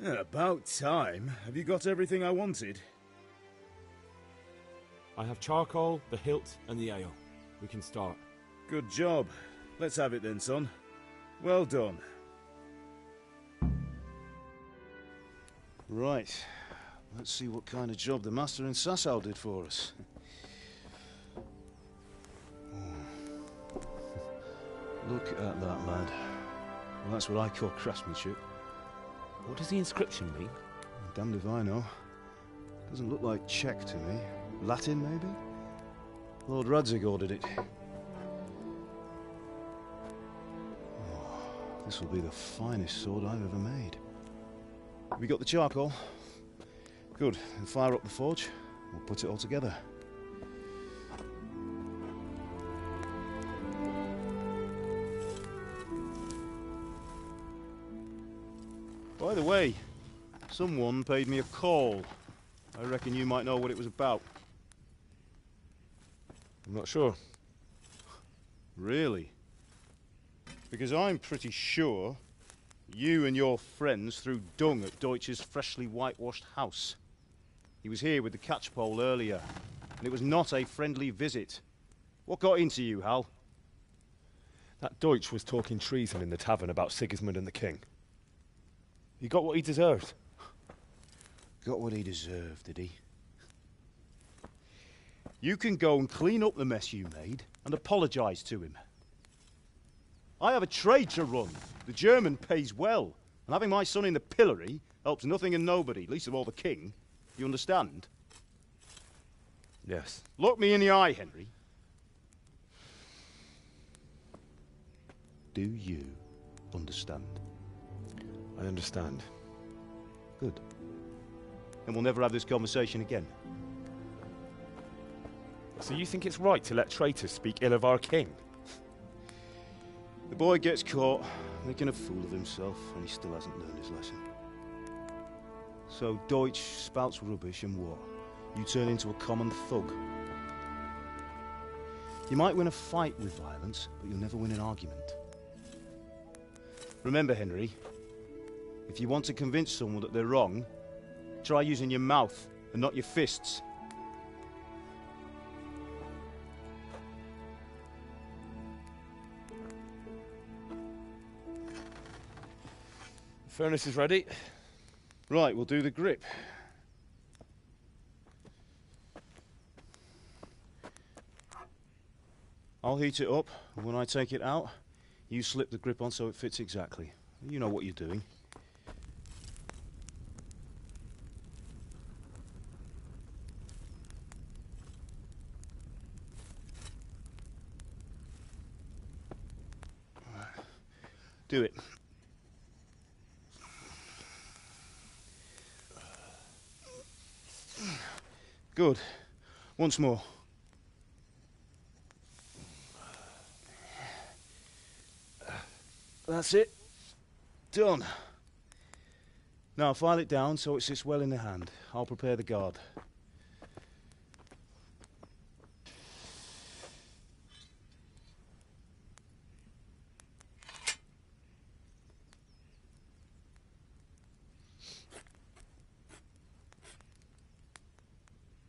About time. Have you got everything I wanted? I have charcoal, the hilt, and the ale. We can start. Good job. Let's have it then, son. Well done. Right. Let's see what kind of job the master in Sasau did for us. Look at that, lad. Well, that's what I call craftsmanship. What does the inscription mean? Damned if I know. Doesn't look like Czech to me. Latin, maybe? Lord Radzig ordered it. Oh, this will be the finest sword I've ever made. We got the charcoal? Good. Then fire up the forge. We'll put it all together. By the way, someone paid me a call. I reckon you might know what it was about. I'm not sure. Really? Because I'm pretty sure you and your friends threw dung at Deutsch's freshly whitewashed house. He was here with the catchpole earlier, and it was not a friendly visit. What got into you, Hal? That Deutsch was talking treason in the tavern about Sigismund and the king. He got what he deserved. Got what he deserved, did he? You can go and clean up the mess you made and apologise to him. I have a trade to run. The German pays well, and having my son in the pillory helps nothing and nobody, least of all the king. You understand? Yes. Look me in the eye, Henry. Do you understand? I understand. Good. Then we'll never have this conversation again. So you think it's right to let traitors speak ill of our king? The boy gets caught, making a fool of himself, and he still hasn't learned his lesson. So Deutsch spouts rubbish, and what? You turn into a common thug. You might win a fight with violence, but you'll never win an argument. Remember, Henry, if you want to convince someone that they're wrong, try using your mouth and not your fists. The furnace is ready. Right, we'll do the grip. I'll heat it up, and when I take it out, you slip the grip on so it fits exactly. You know what you're doing. Do it. Good. Once more. That's it. Done. Now file it down so it sits well in the hand. I'll prepare the guard.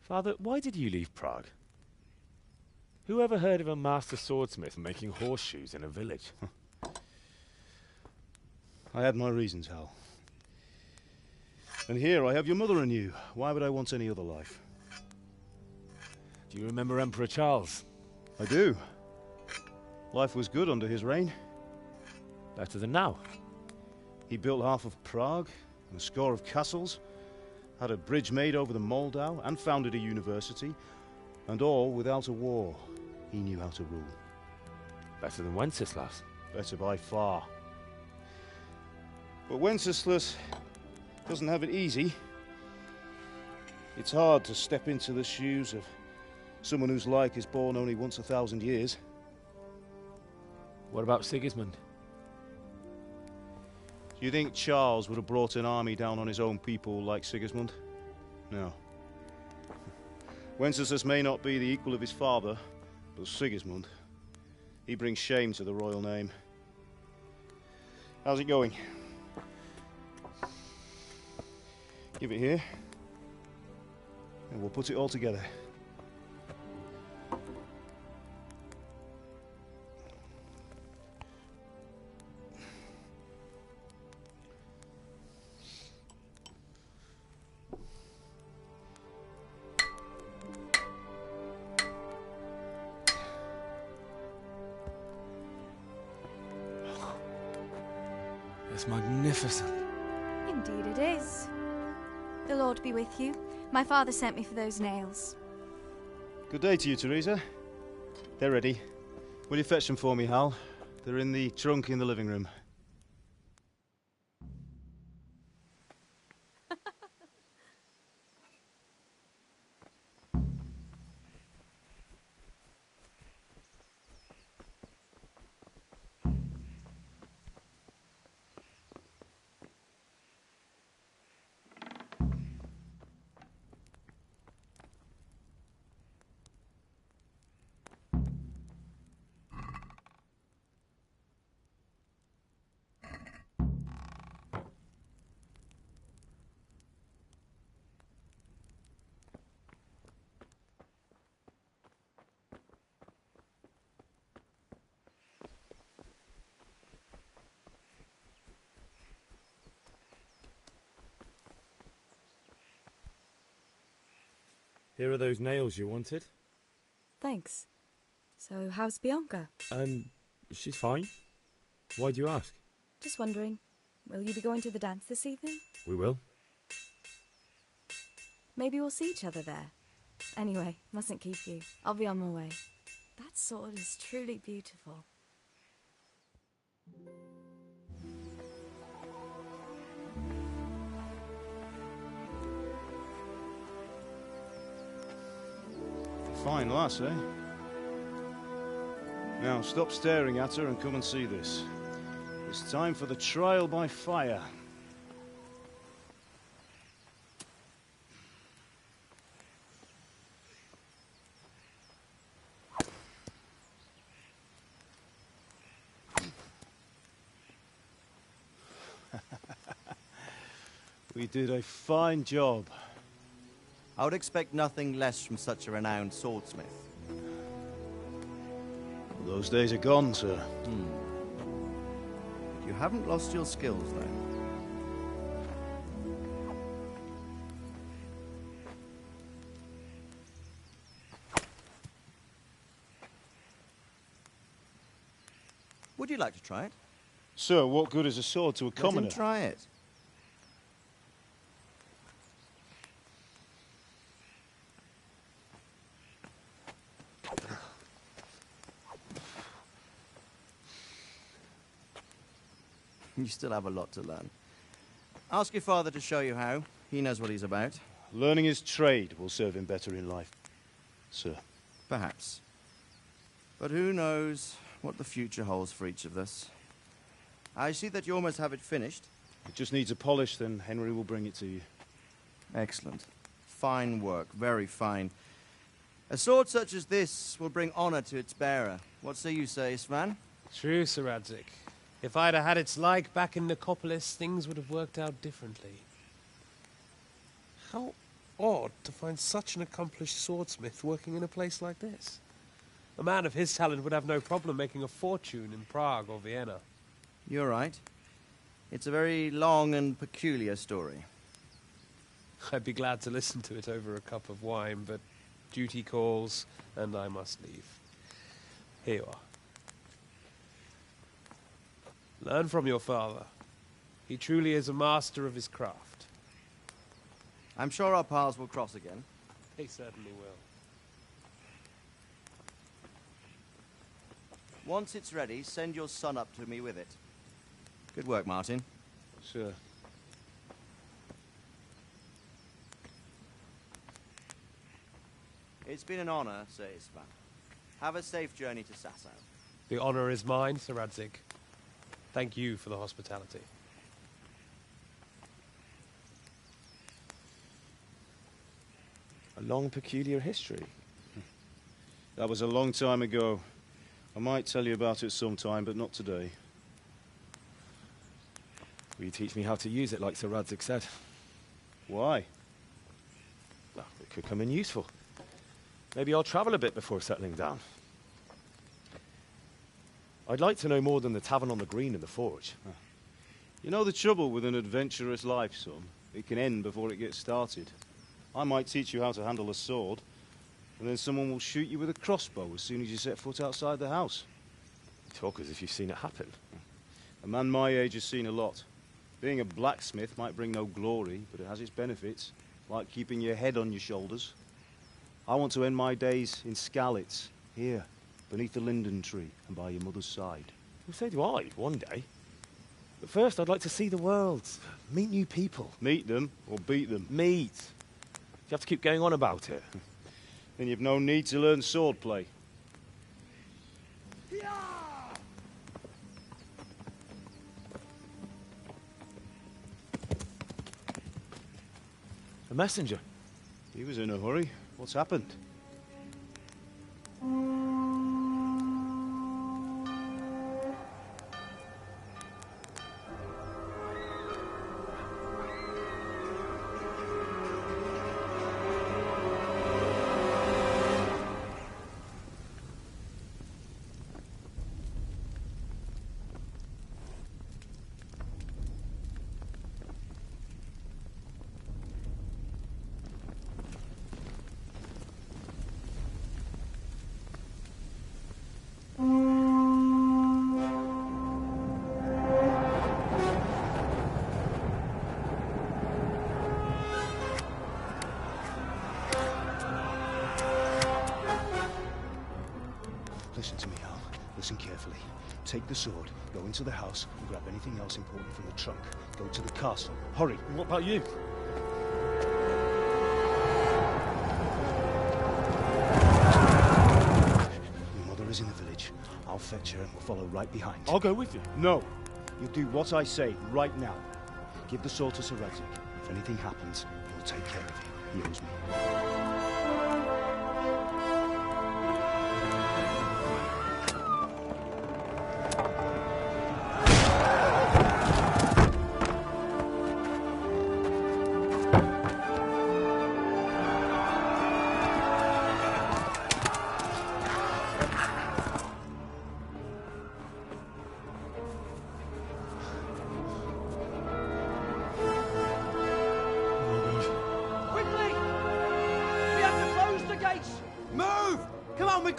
Father, why did you leave Prague? Who ever heard of a master swordsmith making horseshoes in a village? I had my reasons, Hal. And here I have your mother and you. Why would I want any other life? Do you remember Emperor Charles? I do. Life was good under his reign. Better than now. He built half of Prague and a score of castles, had a bridge made over the Moldau, and founded a university, and all without a war. He knew how to rule. Better than Wenceslas. Better by far. But Wenceslas doesn't have it easy. It's hard to step into the shoes of someone whose like is born only once 1,000 years. What about Sigismund? Do you think Charles would have brought an army down on his own people like Sigismund? No. Wenceslas may not be the equal of his father, but Sigismund, he brings shame to the royal name. How's it going? Give it here, and we'll put it all together. It's magnificent. Indeed it is. The Lord be with you. My father sent me for those nails. Good day to you, Teresa. They're ready. Will you fetch them for me, Hal? They're in the trunk in the living room. Here are those nails you wanted. Thanks. So, how's Bianca? She's fine. Why do you ask? Just wondering, will you be going to the dance this evening? We will. Maybe we'll see each other there. Anyway, mustn't keep you. I'll be on my way. That sword is truly beautiful. Fine lass, eh? Now, stop staring at her and come and see this. It's time for the trial by fire. We did a fine job. I would expect nothing less from such a renowned swordsmith. Those days are gone, sir. You haven't lost your skills, though. Would you like to try it? Sir, what good is a sword to a commoner? Let him try it. You still have a lot to learn. Ask your father to show you how. He knows what he's about. Learning his trade will serve him better in life, sir. Perhaps. But who knows what the future holds for each of us. I see that you almost have it finished. It just needs a polish, then Henry will bring it to you. Excellent. Fine work, very fine. A sword such as this will bring honor to its bearer. What say you, Svan? True, Sir Radzik. If I'd have had its like back in Nicopolis, things would have worked out differently. How odd to find such an accomplished swordsmith working in a place like this. A man of his talent would have no problem making a fortune in Prague or Vienna. You're right. It's a very long and peculiar story. I'd be glad to listen to it over a cup of wine, but duty calls, and I must leave. Here you are. Learn from your father. He truly is a master of his craft. I'm sure our paths will cross again. They certainly will. Once it's ready, send your son up to me with it. Good work, Martin. Sure. It's been an honor, Sir Isvan. Have a safe journey to Sasau. The honor is mine, Sir Radzik. Thank you for the hospitality. A long, peculiar history. That was a long time ago. I might tell you about it sometime, but not today. Will you teach me how to use it, like Sir Radzik said? Why? Well, it could come in useful. Maybe I'll travel a bit before settling down. I'd like to know more than the tavern on the green and the forge. You know the trouble with an adventurous life, son? It can end before it gets started. I might teach you how to handle a sword, and then someone will shoot you with a crossbow as soon as you set foot outside the house. You talk as if you've seen it happen. A man my age has seen a lot. Being a blacksmith might bring no glory, but it has its benefits, like keeping your head on your shoulders. I want to end my days in Skalitz, here, beneath the linden tree and by your mother's side. Well, so do I, one day. But first I'd like to see the world, meet new people. Meet them or beat them? Meet. You have to keep going on about it. Then you've no need to learn swordplay. A messenger. He was in a hurry. What's happened? Listen to me, Hal. Listen carefully. Take the sword, go into the house, and grab anything else important from the trunk. Go to the castle. Hurry. And what about you? Your mother is in the village. I'll fetch her and we'll follow right behind. I'll go with you. No. You'll do what I say right now. Give the sword to Sir Radzig. If anything happens, he'll take care of you. He owes me.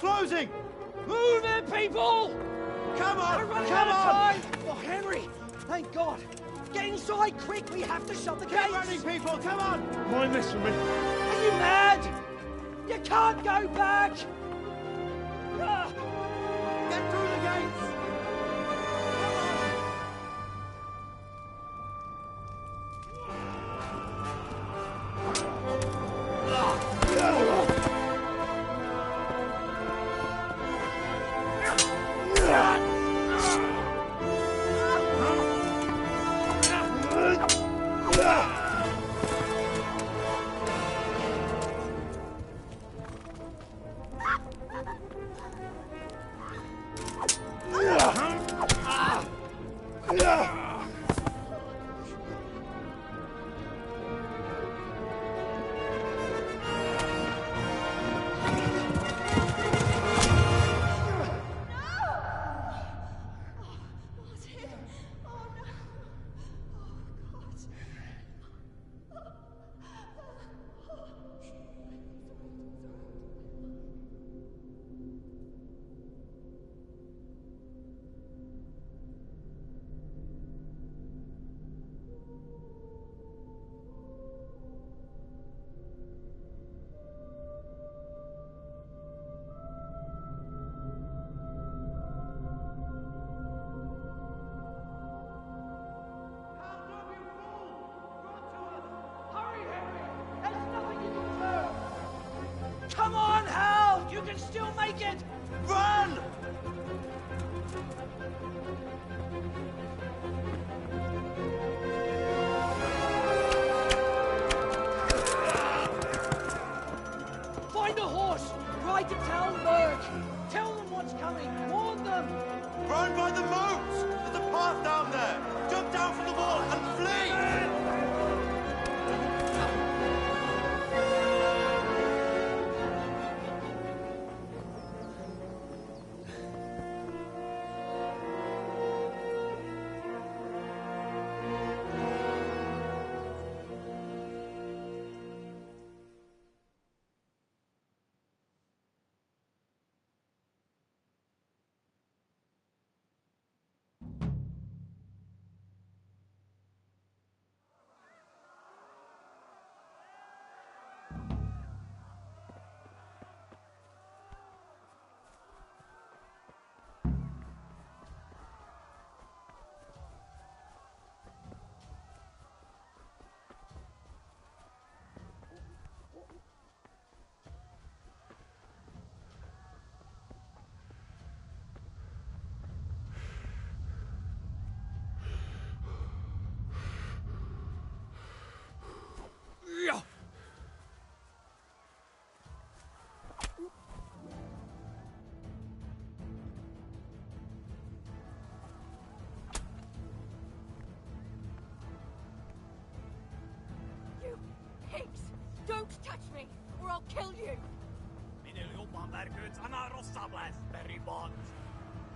closing! Move it, people! Come on! We're running Come out of on! time! Oh, Henry! Thank God! Get inside, quick! We have to shut the gates! Get running, people! Come on! Mind this for me. Are you mad? You can't go back! Get through the gates!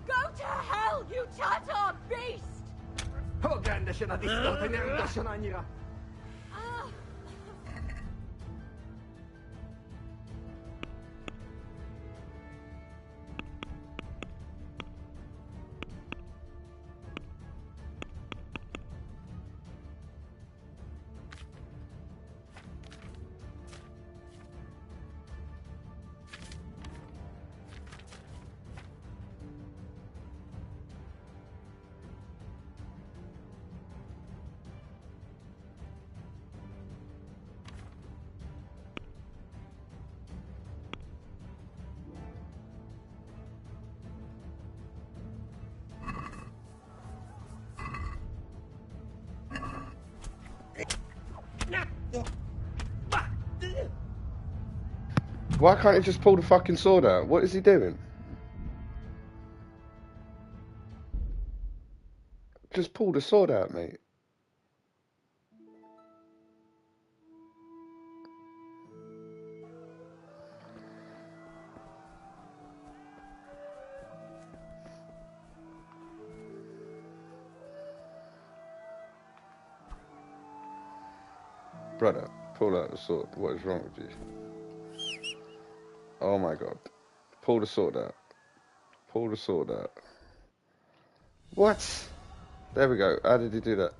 Go to hell, you Tatar beast! Why can't he just pull the fucking sword out? What is he doing? Just pull the sword out, mate. Brother, pull out the sword. What is wrong with you? Oh my god. Pull the sword out. Pull the sword out. What? There we go. How did he do that?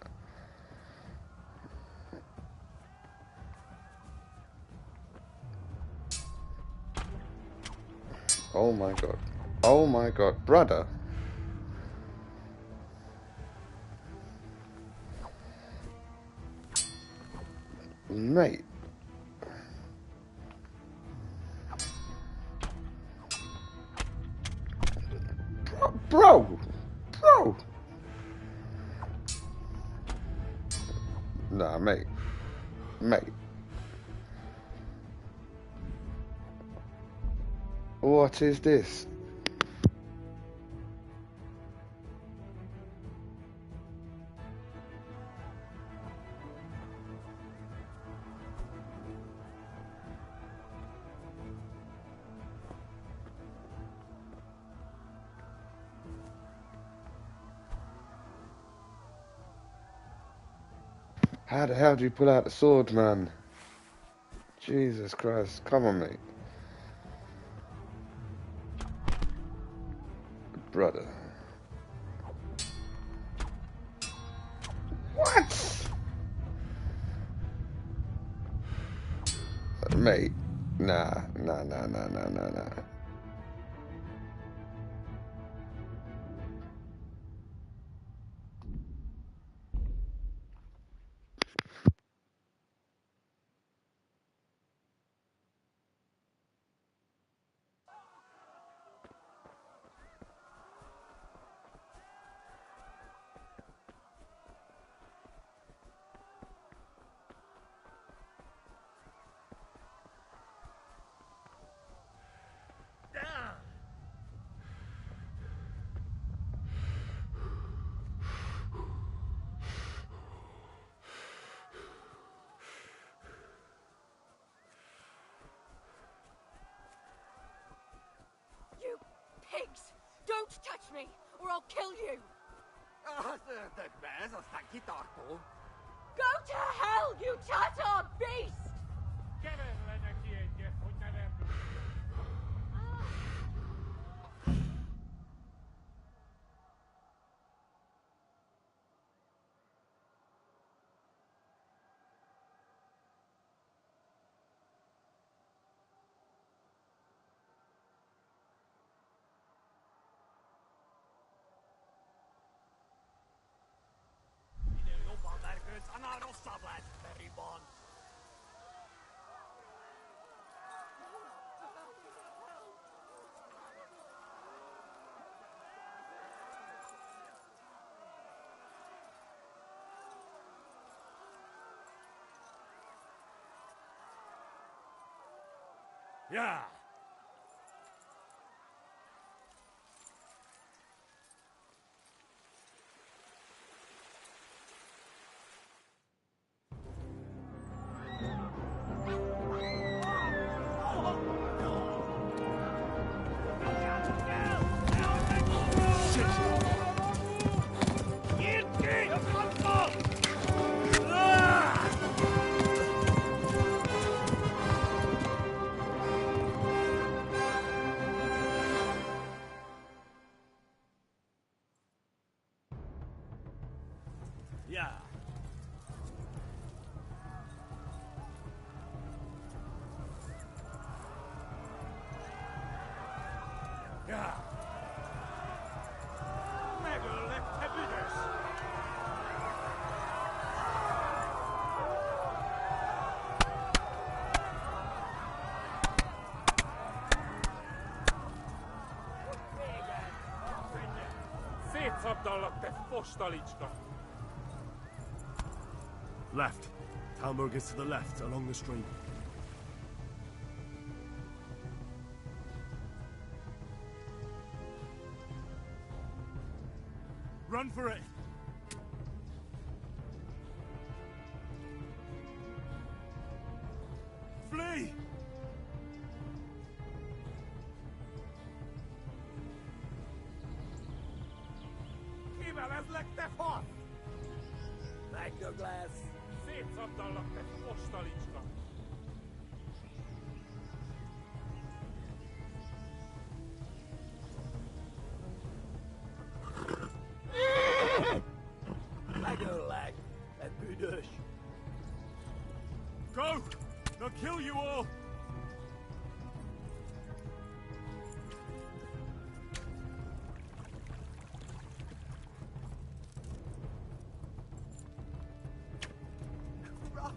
Oh my god. Oh my god. Brother. Mate. Bro. Nah, mate. What is this? How the hell do you pull out the sword, man? Jesus Christ. Come on, mate. Brother. What? Mate. Nah. You pigs! Don't touch me, or I'll kill you! Go to hell, you Tatar beast! Yeah. Yeah. Yeah. Left. Talmberg is to the left, along the stream. Run for it! Flee! Magnoglass. Magolag and Budush. Go! They'll kill you all!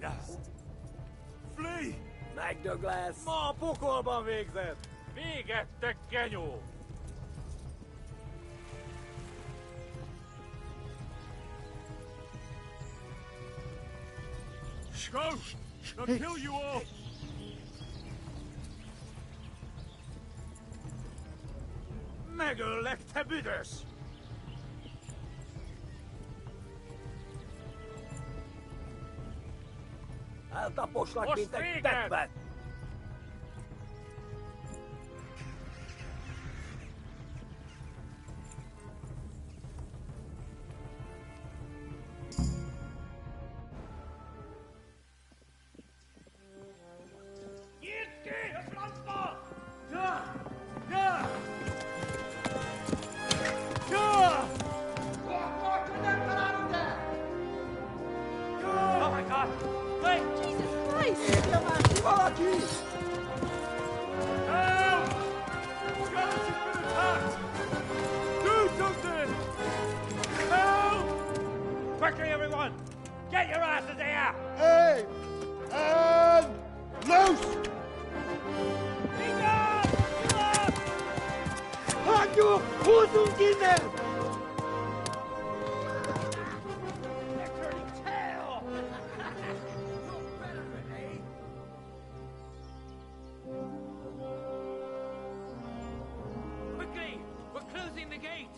Yes. Flee! Magnoglass. Ma pokolban végzett! Végettek, genyó! Go! They'll kill you all! Megöllek, te büdös! Eltaposlak, mint egy tekmet! Quickly, everyone! Get your asses here! Hey! And loose! Hajo, Hosungine! They're turning tail! Quickly! We're closing the gate!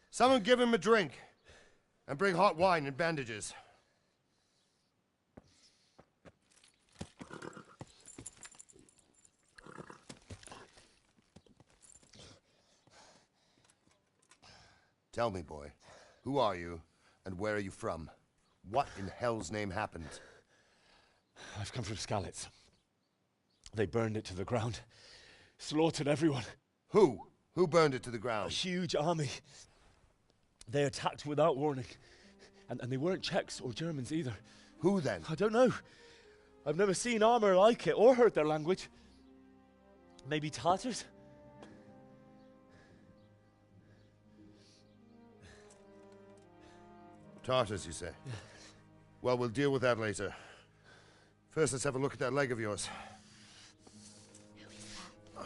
Someone give him a drink. And bring hot wine and bandages. Tell me, boy, who are you, and where are you from? What in hell's name happened? I've come from Skalitz. They burned it to the ground. Slaughtered everyone. Who? Who burned it to the ground? A huge army. They attacked without warning. And they weren't Czechs or Germans either. Who then? I don't know. I've never seen armor like it or heard their language. Maybe Tatars? Tartars, you say? Yeah. Well, we'll deal with that later. First, let's have a look at that leg of yours. I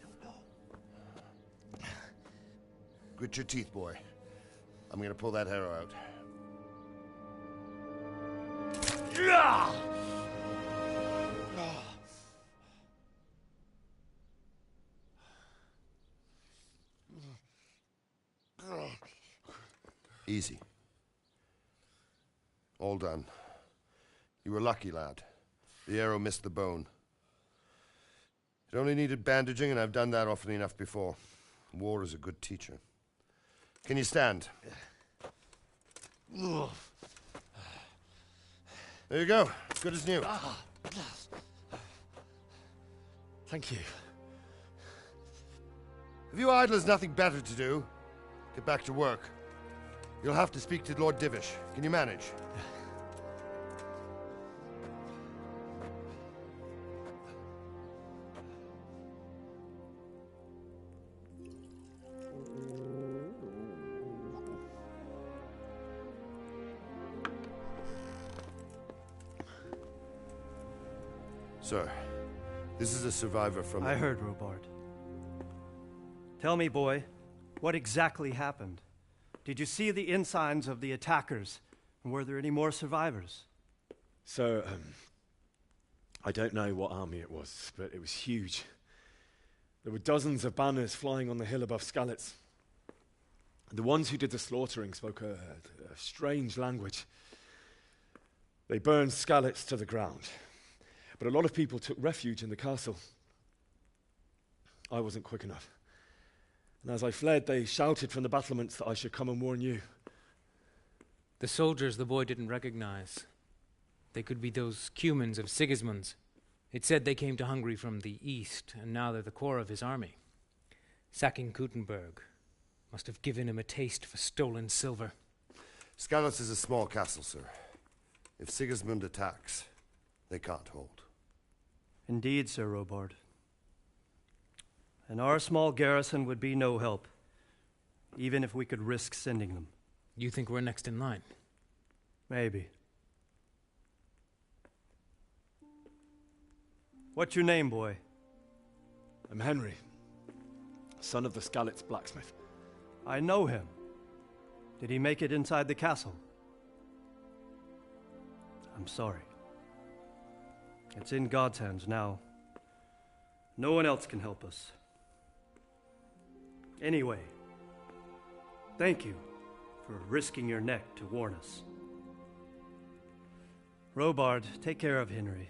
don't know. Grit your teeth, boy. I'm gonna pull that arrow out. Easy. All done. You were lucky, lad. The arrow missed the bone. It only needed bandaging, and I've done that often enough before. War is a good teacher. Can you stand? There you go. Good as new. Thank you. If you idlers nothing better to do, get back to work. You'll have to speak to Lord Divish. Can you manage? Sir, this is a survivor from... I heard, Robard. Tell me, boy, what exactly happened? Did you see the ensigns of the attackers? And were there any more survivors? So, I don't know what army it was, but it was huge. There were dozens of banners flying on the hill above Skalitz. The ones who did the slaughtering spoke a strange language. They burned Skalitz to the ground. But a lot of people took refuge in the castle. I wasn't quick enough. And as I fled, they shouted from the battlements that I should come and warn you. The soldiers the boy didn't recognize. They could be those Cumans of Sigismund's. It said they came to Hungary from the east, and now they're the core of his army. Sacking Kuttenberg must have given him a taste for stolen silver. Skalitz is a small castle, sir. If Sigismund attacks, they can't hold. Indeed, Sir Robard. And our small garrison would be no help, even if we could risk sending them. You think we're next in line? Maybe. What's your name, boy? I'm Henry, son of the Skalitz blacksmith. I know him. Did he make it inside the castle? I'm sorry. It's in God's hands now. No one else can help us. Anyway, thank you for risking your neck to warn us. Robard, take care of Henry.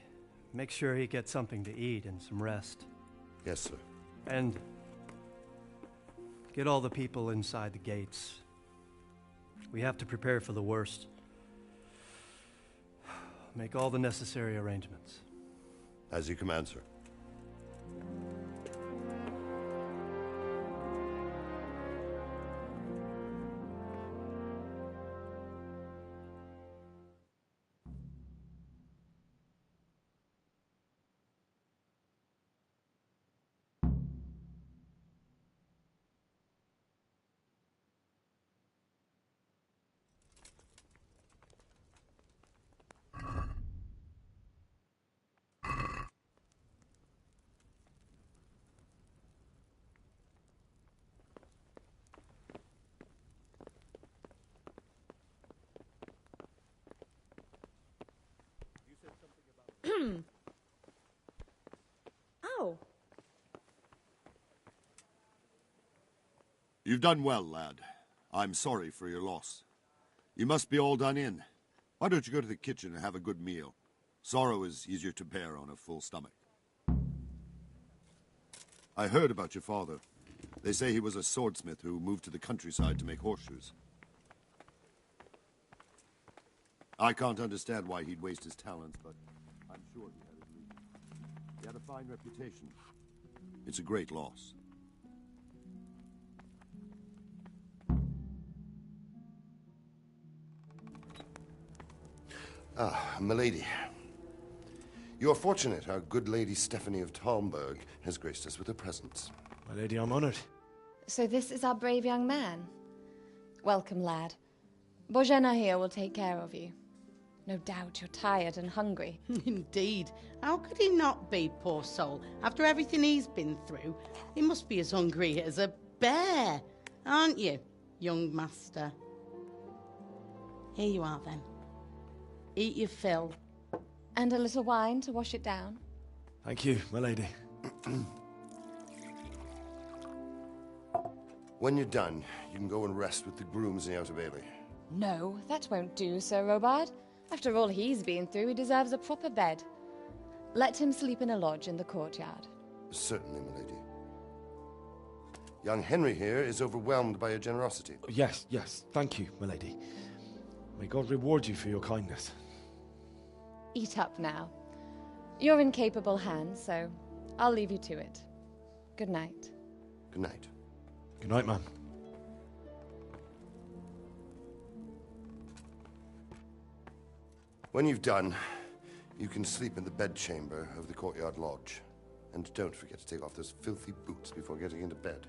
Make sure he gets something to eat and some rest. Yes, sir. And get all the people inside the gates. We have to prepare for the worst. Make all the necessary arrangements. As you command, sir. Ow. You've done well, lad. I'm sorry for your loss. You must be all done in. Why don't you go to the kitchen and have a good meal? Sorrow is easier to bear on a full stomach. I heard about your father. They say he was a swordsmith who moved to the countryside to make horseshoes. I can't understand why he'd waste his talents, but I'm sure he had his reasons. He had a fine reputation. It's a great loss. Ah, milady. You are fortunate our good lady Stephanie of Talmberg has graced us with her presence. My lady, I'm honored. So this is our brave young man. Welcome, lad. Bozhena here will take care of you. No doubt you're tired and hungry. Indeed. How could he not be, poor soul? After everything he's been through, he must be as hungry as a bear. Aren't you, young master? Here you are, then. Eat your fill. And a little wine to wash it down. Thank you, my lady. When you're done, you can go and rest with the grooms in the Outer Bailey. No, that won't do, Sir Robard. After all he's been through, he deserves a proper bed. Let him sleep in a lodge in the courtyard. Certainly, milady. Young Henry here is overwhelmed by your generosity. Yes, yes. Thank you, milady. May God reward you for your kindness. Eat up now. You're in capable hands, so I'll leave you to it. Good night. Good night. Good night, ma'am. When you've done, you can sleep in the bedchamber of the courtyard lodge. And don't forget to take off those filthy boots before getting into bed.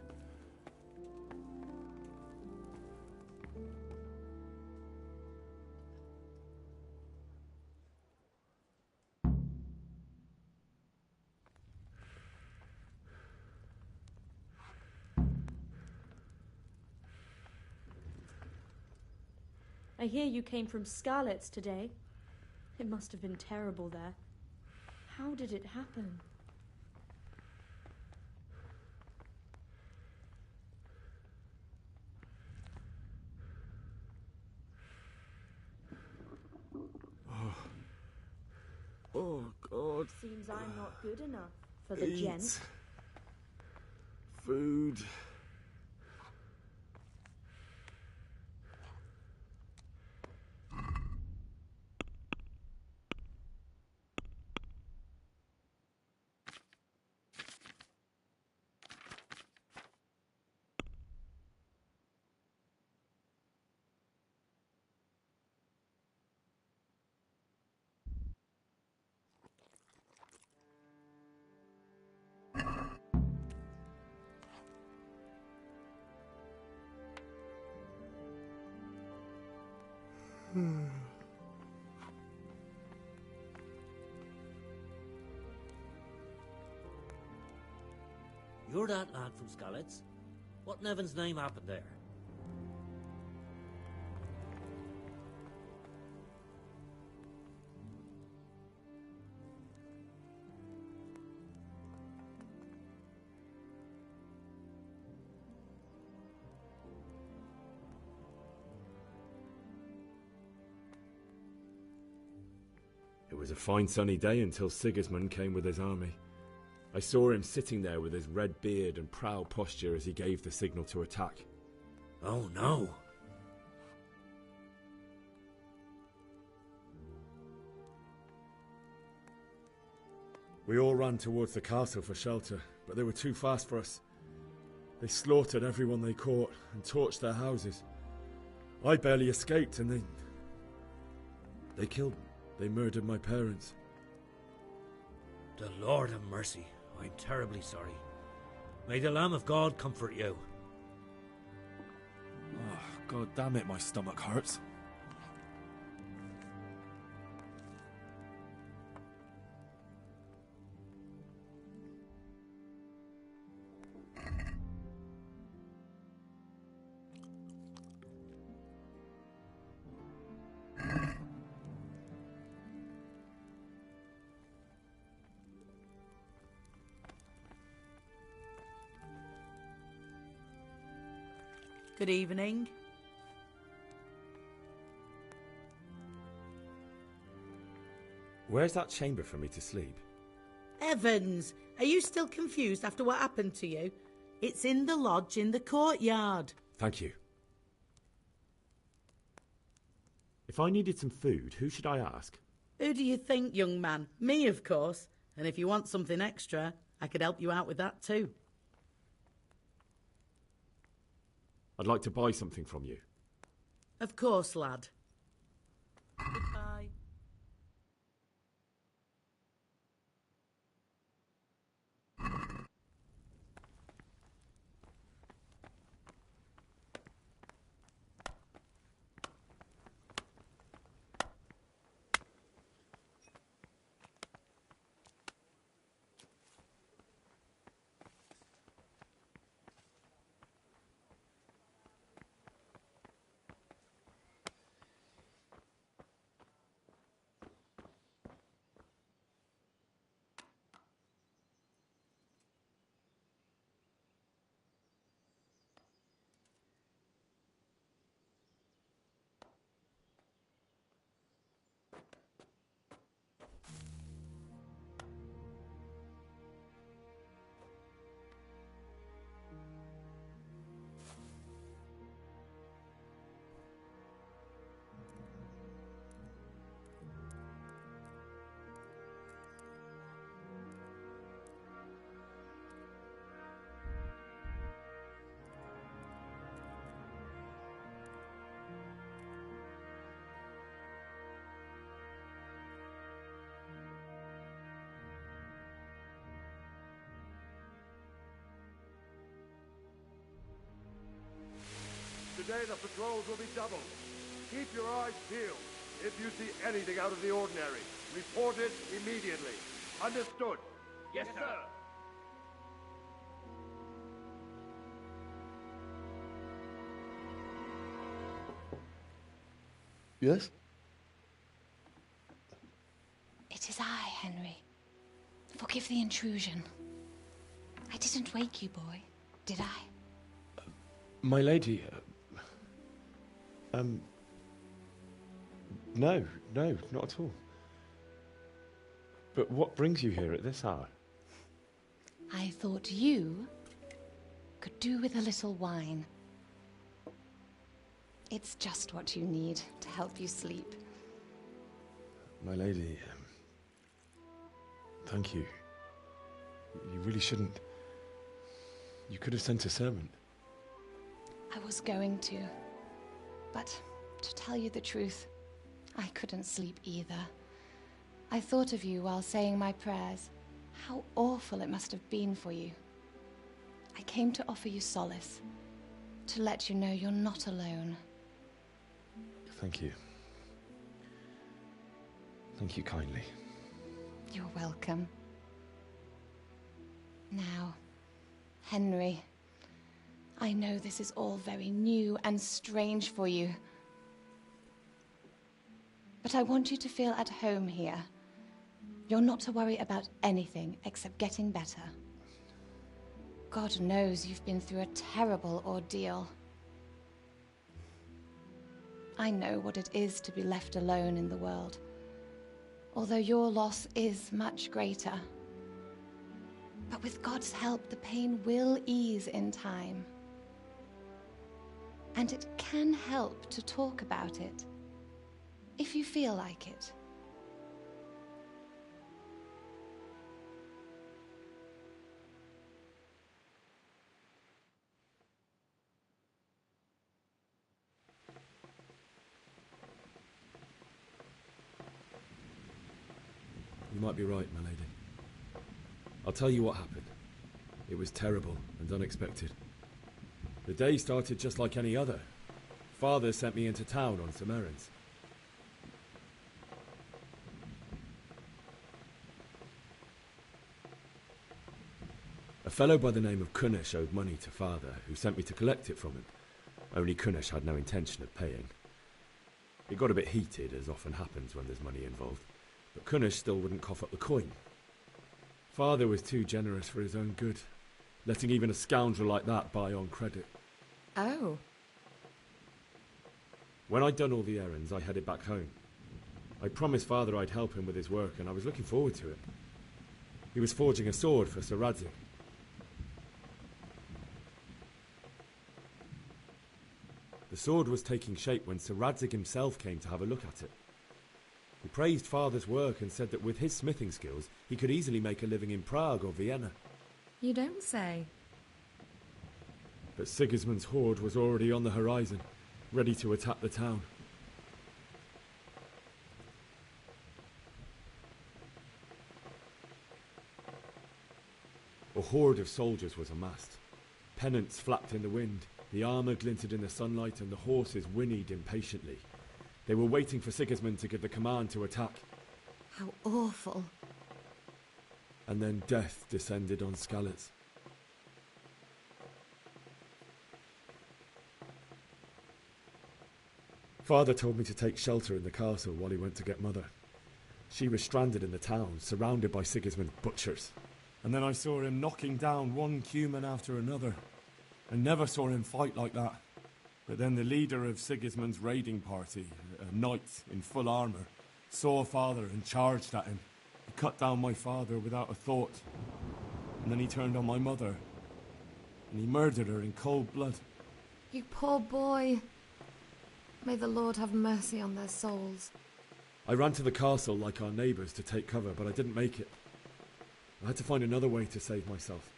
I hear you came from Scarlet's today. It must have been terrible there. How did it happen? Oh, God. Seems I'm not good enough for the Eat. gent. Food. You're that lad from Scarlet's? What in heaven's name happened there? It was a fine sunny day until Sigismund came with his army. I saw him sitting there with his red beard and proud posture as he gave the signal to attack. Oh no! We all ran towards the castle for shelter, but they were too fast for us. They slaughtered everyone they caught and torched their houses. I barely escaped and they killed, they murdered my parents. The Lord have mercy. I'm terribly sorry. May the Lamb of God comfort you. Oh, God damn it, my stomach hurts. Good evening. Where's that chamber for me to sleep? Evans, are you still confused after what happened to you? It's in the lodge in the courtyard. Thank you. If I needed some food, who should I ask? Who do you think, young man? Me, of course. And if you want something extra, I could help you out with that too. I'd like to buy something from you. Of course, lad. Goodbye. Today the patrols will be doubled. Keep your eyes peeled. If you see anything out of the ordinary, report it immediately. Understood? Yes, sir. Yes? It is I, Henry. Forgive the intrusion. I didn't wake you, boy, did I? My lady, no, not at all. But what brings you here at this hour? I thought you could do with a little wine. It's just what you need to help you sleep. My lady, thank you. You really shouldn't. You could have sent a servant. I was going to. But to tell you the truth, I couldn't sleep either. I thought of you while saying my prayers. How awful it must have been for you. I came to offer you solace, to let you know you're not alone. Thank you. Thank you kindly. You're welcome. Now, Henry, I know this is all very new and strange for you. But I want you to feel at home here. You're not to worry about anything except getting better. God knows you've been through a terrible ordeal. I know what it is to be left alone in the world, although your loss is much greater. But with God's help, the pain will ease in time. And it can help to talk about it, if you feel like it. You might be right, my lady. I'll tell you what happened. It was terrible and unexpected. The day started just like any other. Father sent me into town on some errands. A fellow by the name of Kunnish owed money to Father, who sent me to collect it from him. Only Kunnish had no intention of paying. It got a bit heated, as often happens when there's money involved, but Kunnish still wouldn't cough up the coin. Father was too generous for his own good, letting even a scoundrel like that buy on credit. Oh. When I'd done all the errands, I headed back home. I promised Father I'd help him with his work, and I was looking forward to it. He was forging a sword for Sir Radzig. The sword was taking shape when Sir Radzig himself came to have a look at it. He praised Father's work and said that with his smithing skills, he could easily make a living in Prague or Vienna. You don't say. But Sigismund's horde was already on the horizon, ready to attack the town. A horde of soldiers was amassed. Pennants flapped in the wind, the armour glinted in the sunlight, and the horses whinnied impatiently. They were waiting for Sigismund to give the command to attack. How awful. And then death descended on Skalitz. Father told me to take shelter in the castle while he went to get Mother. She was stranded in the town, surrounded by Sigismund's butchers. And then I saw him knocking down one Cuman after another. I never saw him fight like that. But then the leader of Sigismund's raiding party, a knight in full armour, saw Father and charged at him. He cut down my father without a thought. And then he turned on my mother. And he murdered her in cold blood. You poor boy. May the Lord have mercy on their souls. I ran to the castle like our neighbours to take cover, but I didn't make it. I had to find another way to save myself.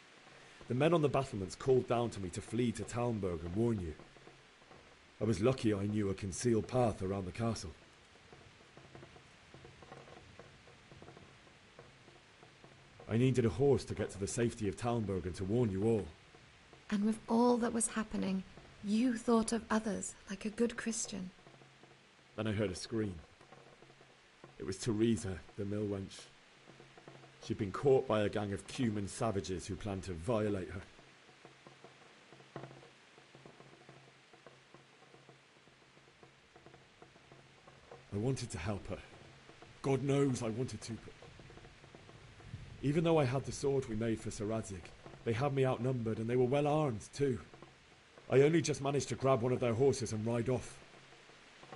The men on the battlements called down to me to flee to Talmberg and warn you. I was lucky I knew a concealed path around the castle. I needed a horse to get to the safety of Talmberg and to warn you all. And with all that was happening, You thought of others like a good Christian. Then I heard a scream. It was Teresa, the mill wench. She'd been caught by a gang of Cuman savages who planned to violate her. I wanted to help her. God knows I wanted to, but even though I had the sword we made for Sir Radzig, they had me outnumbered and they were well armed too. I only just managed to grab one of their horses and ride off.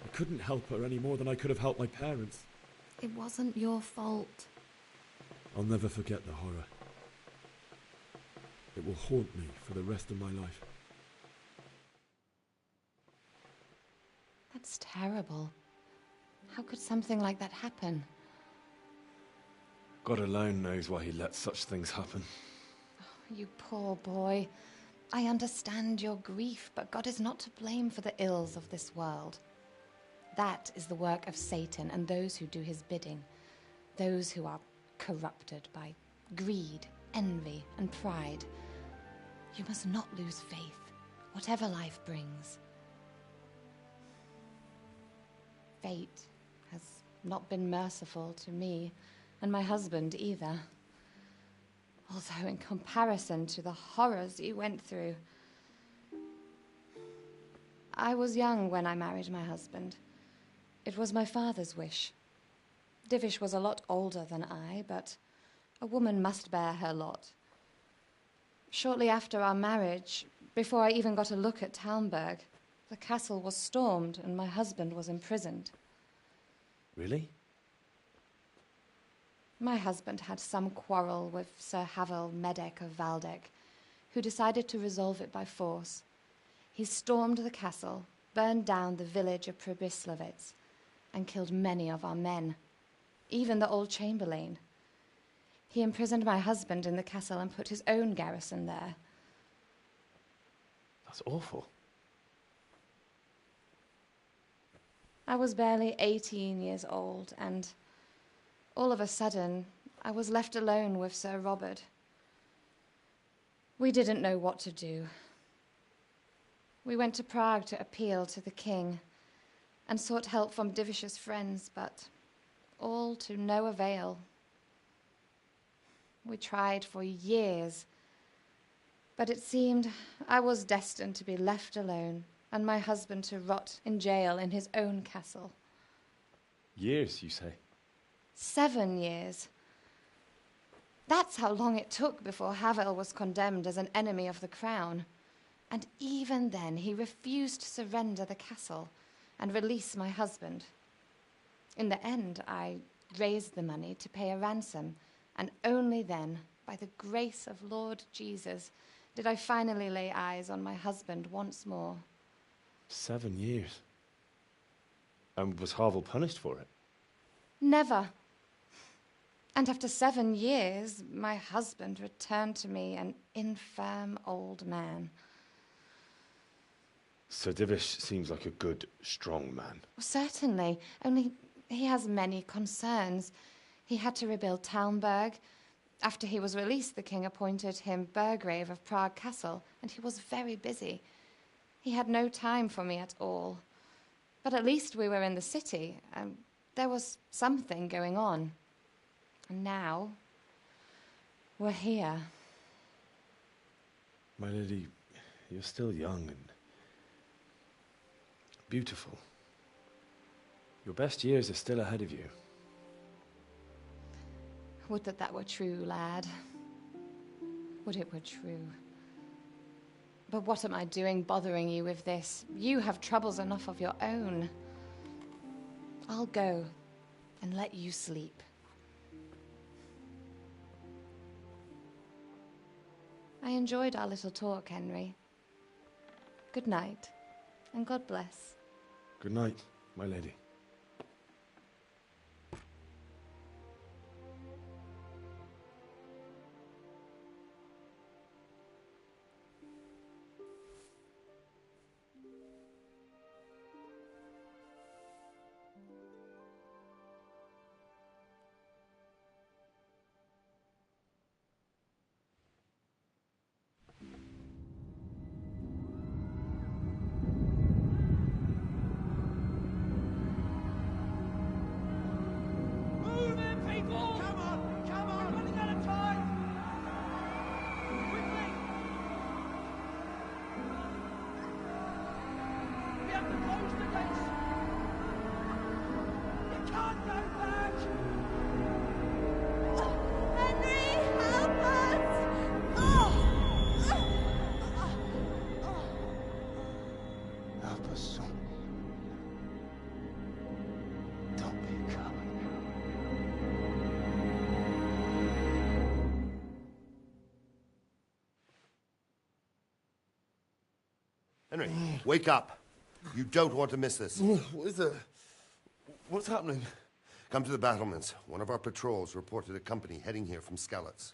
I couldn't help her any more than I could have helped my parents. It wasn't your fault. I'll never forget the horror. It will haunt me for the rest of my life. That's terrible. How could something like that happen? God alone knows why he lets such things happen. Oh, you poor boy. I understand your grief, but God is not to blame for the ills of this world. That is the work of Satan and those who do his bidding. Those who are corrupted by greed, envy, and pride. You must not lose faith, whatever life brings. Fate has not been merciful to me, and my husband either. Although in comparison to the horrors you went through. I was young when I married my husband. It was my father's wish. Divish was a lot older than I, but a woman must bear her lot. Shortly after our marriage, before I even got a look at Talmberg, the castle was stormed and my husband was imprisoned. Really? My husband had some quarrel with Sir Havel Medek of Valdek, who decided to resolve it by force. He stormed the castle, burned down the village of Pribyslavitz, and killed many of our men, even the old chamberlain. He imprisoned my husband in the castle and put his own garrison there. That's awful. I was barely 18 years old, and all of a sudden, I was left alone with Sir Robert. We didn't know what to do. We went to Prague to appeal to the king and sought help from Divish's friends, but all to no avail. We tried for years, but it seemed I was destined to be left alone and my husband to rot in jail in his own castle. Years, you say? 7 years. That's how long it took before Havel was condemned as an enemy of the crown. And even then, he refused to surrender the castle and release my husband. In the end, I raised the money to pay a ransom, and only then, by the grace of Lord Jesus, did I finally lay eyes on my husband once more. 7 years? And was Havel punished for it? Never. And after 7 years, my husband returned to me an infirm old man. Sir Divish seems like a good, strong man. Certainly, only he has many concerns. He had to rebuild Talmberg. After he was released, the king appointed him Burgrave of Prague Castle, and he was very busy. He had no time for me at all. But at least we were in the city, and there was something going on. And now, we're here. My lady, you're still young and beautiful. Your best years are still ahead of you. Would that that were true, lad. Would it were true. But what am I doing bothering you with this? You have troubles enough of your own. I'll go and let you sleep. I enjoyed our little talk, Henry. Good night, and God bless. Good night, my lady. Henry, wake up. You don't want to miss this. What is it? What's happening? Come to the battlements. One of our patrols reported a company heading here from Skalitz.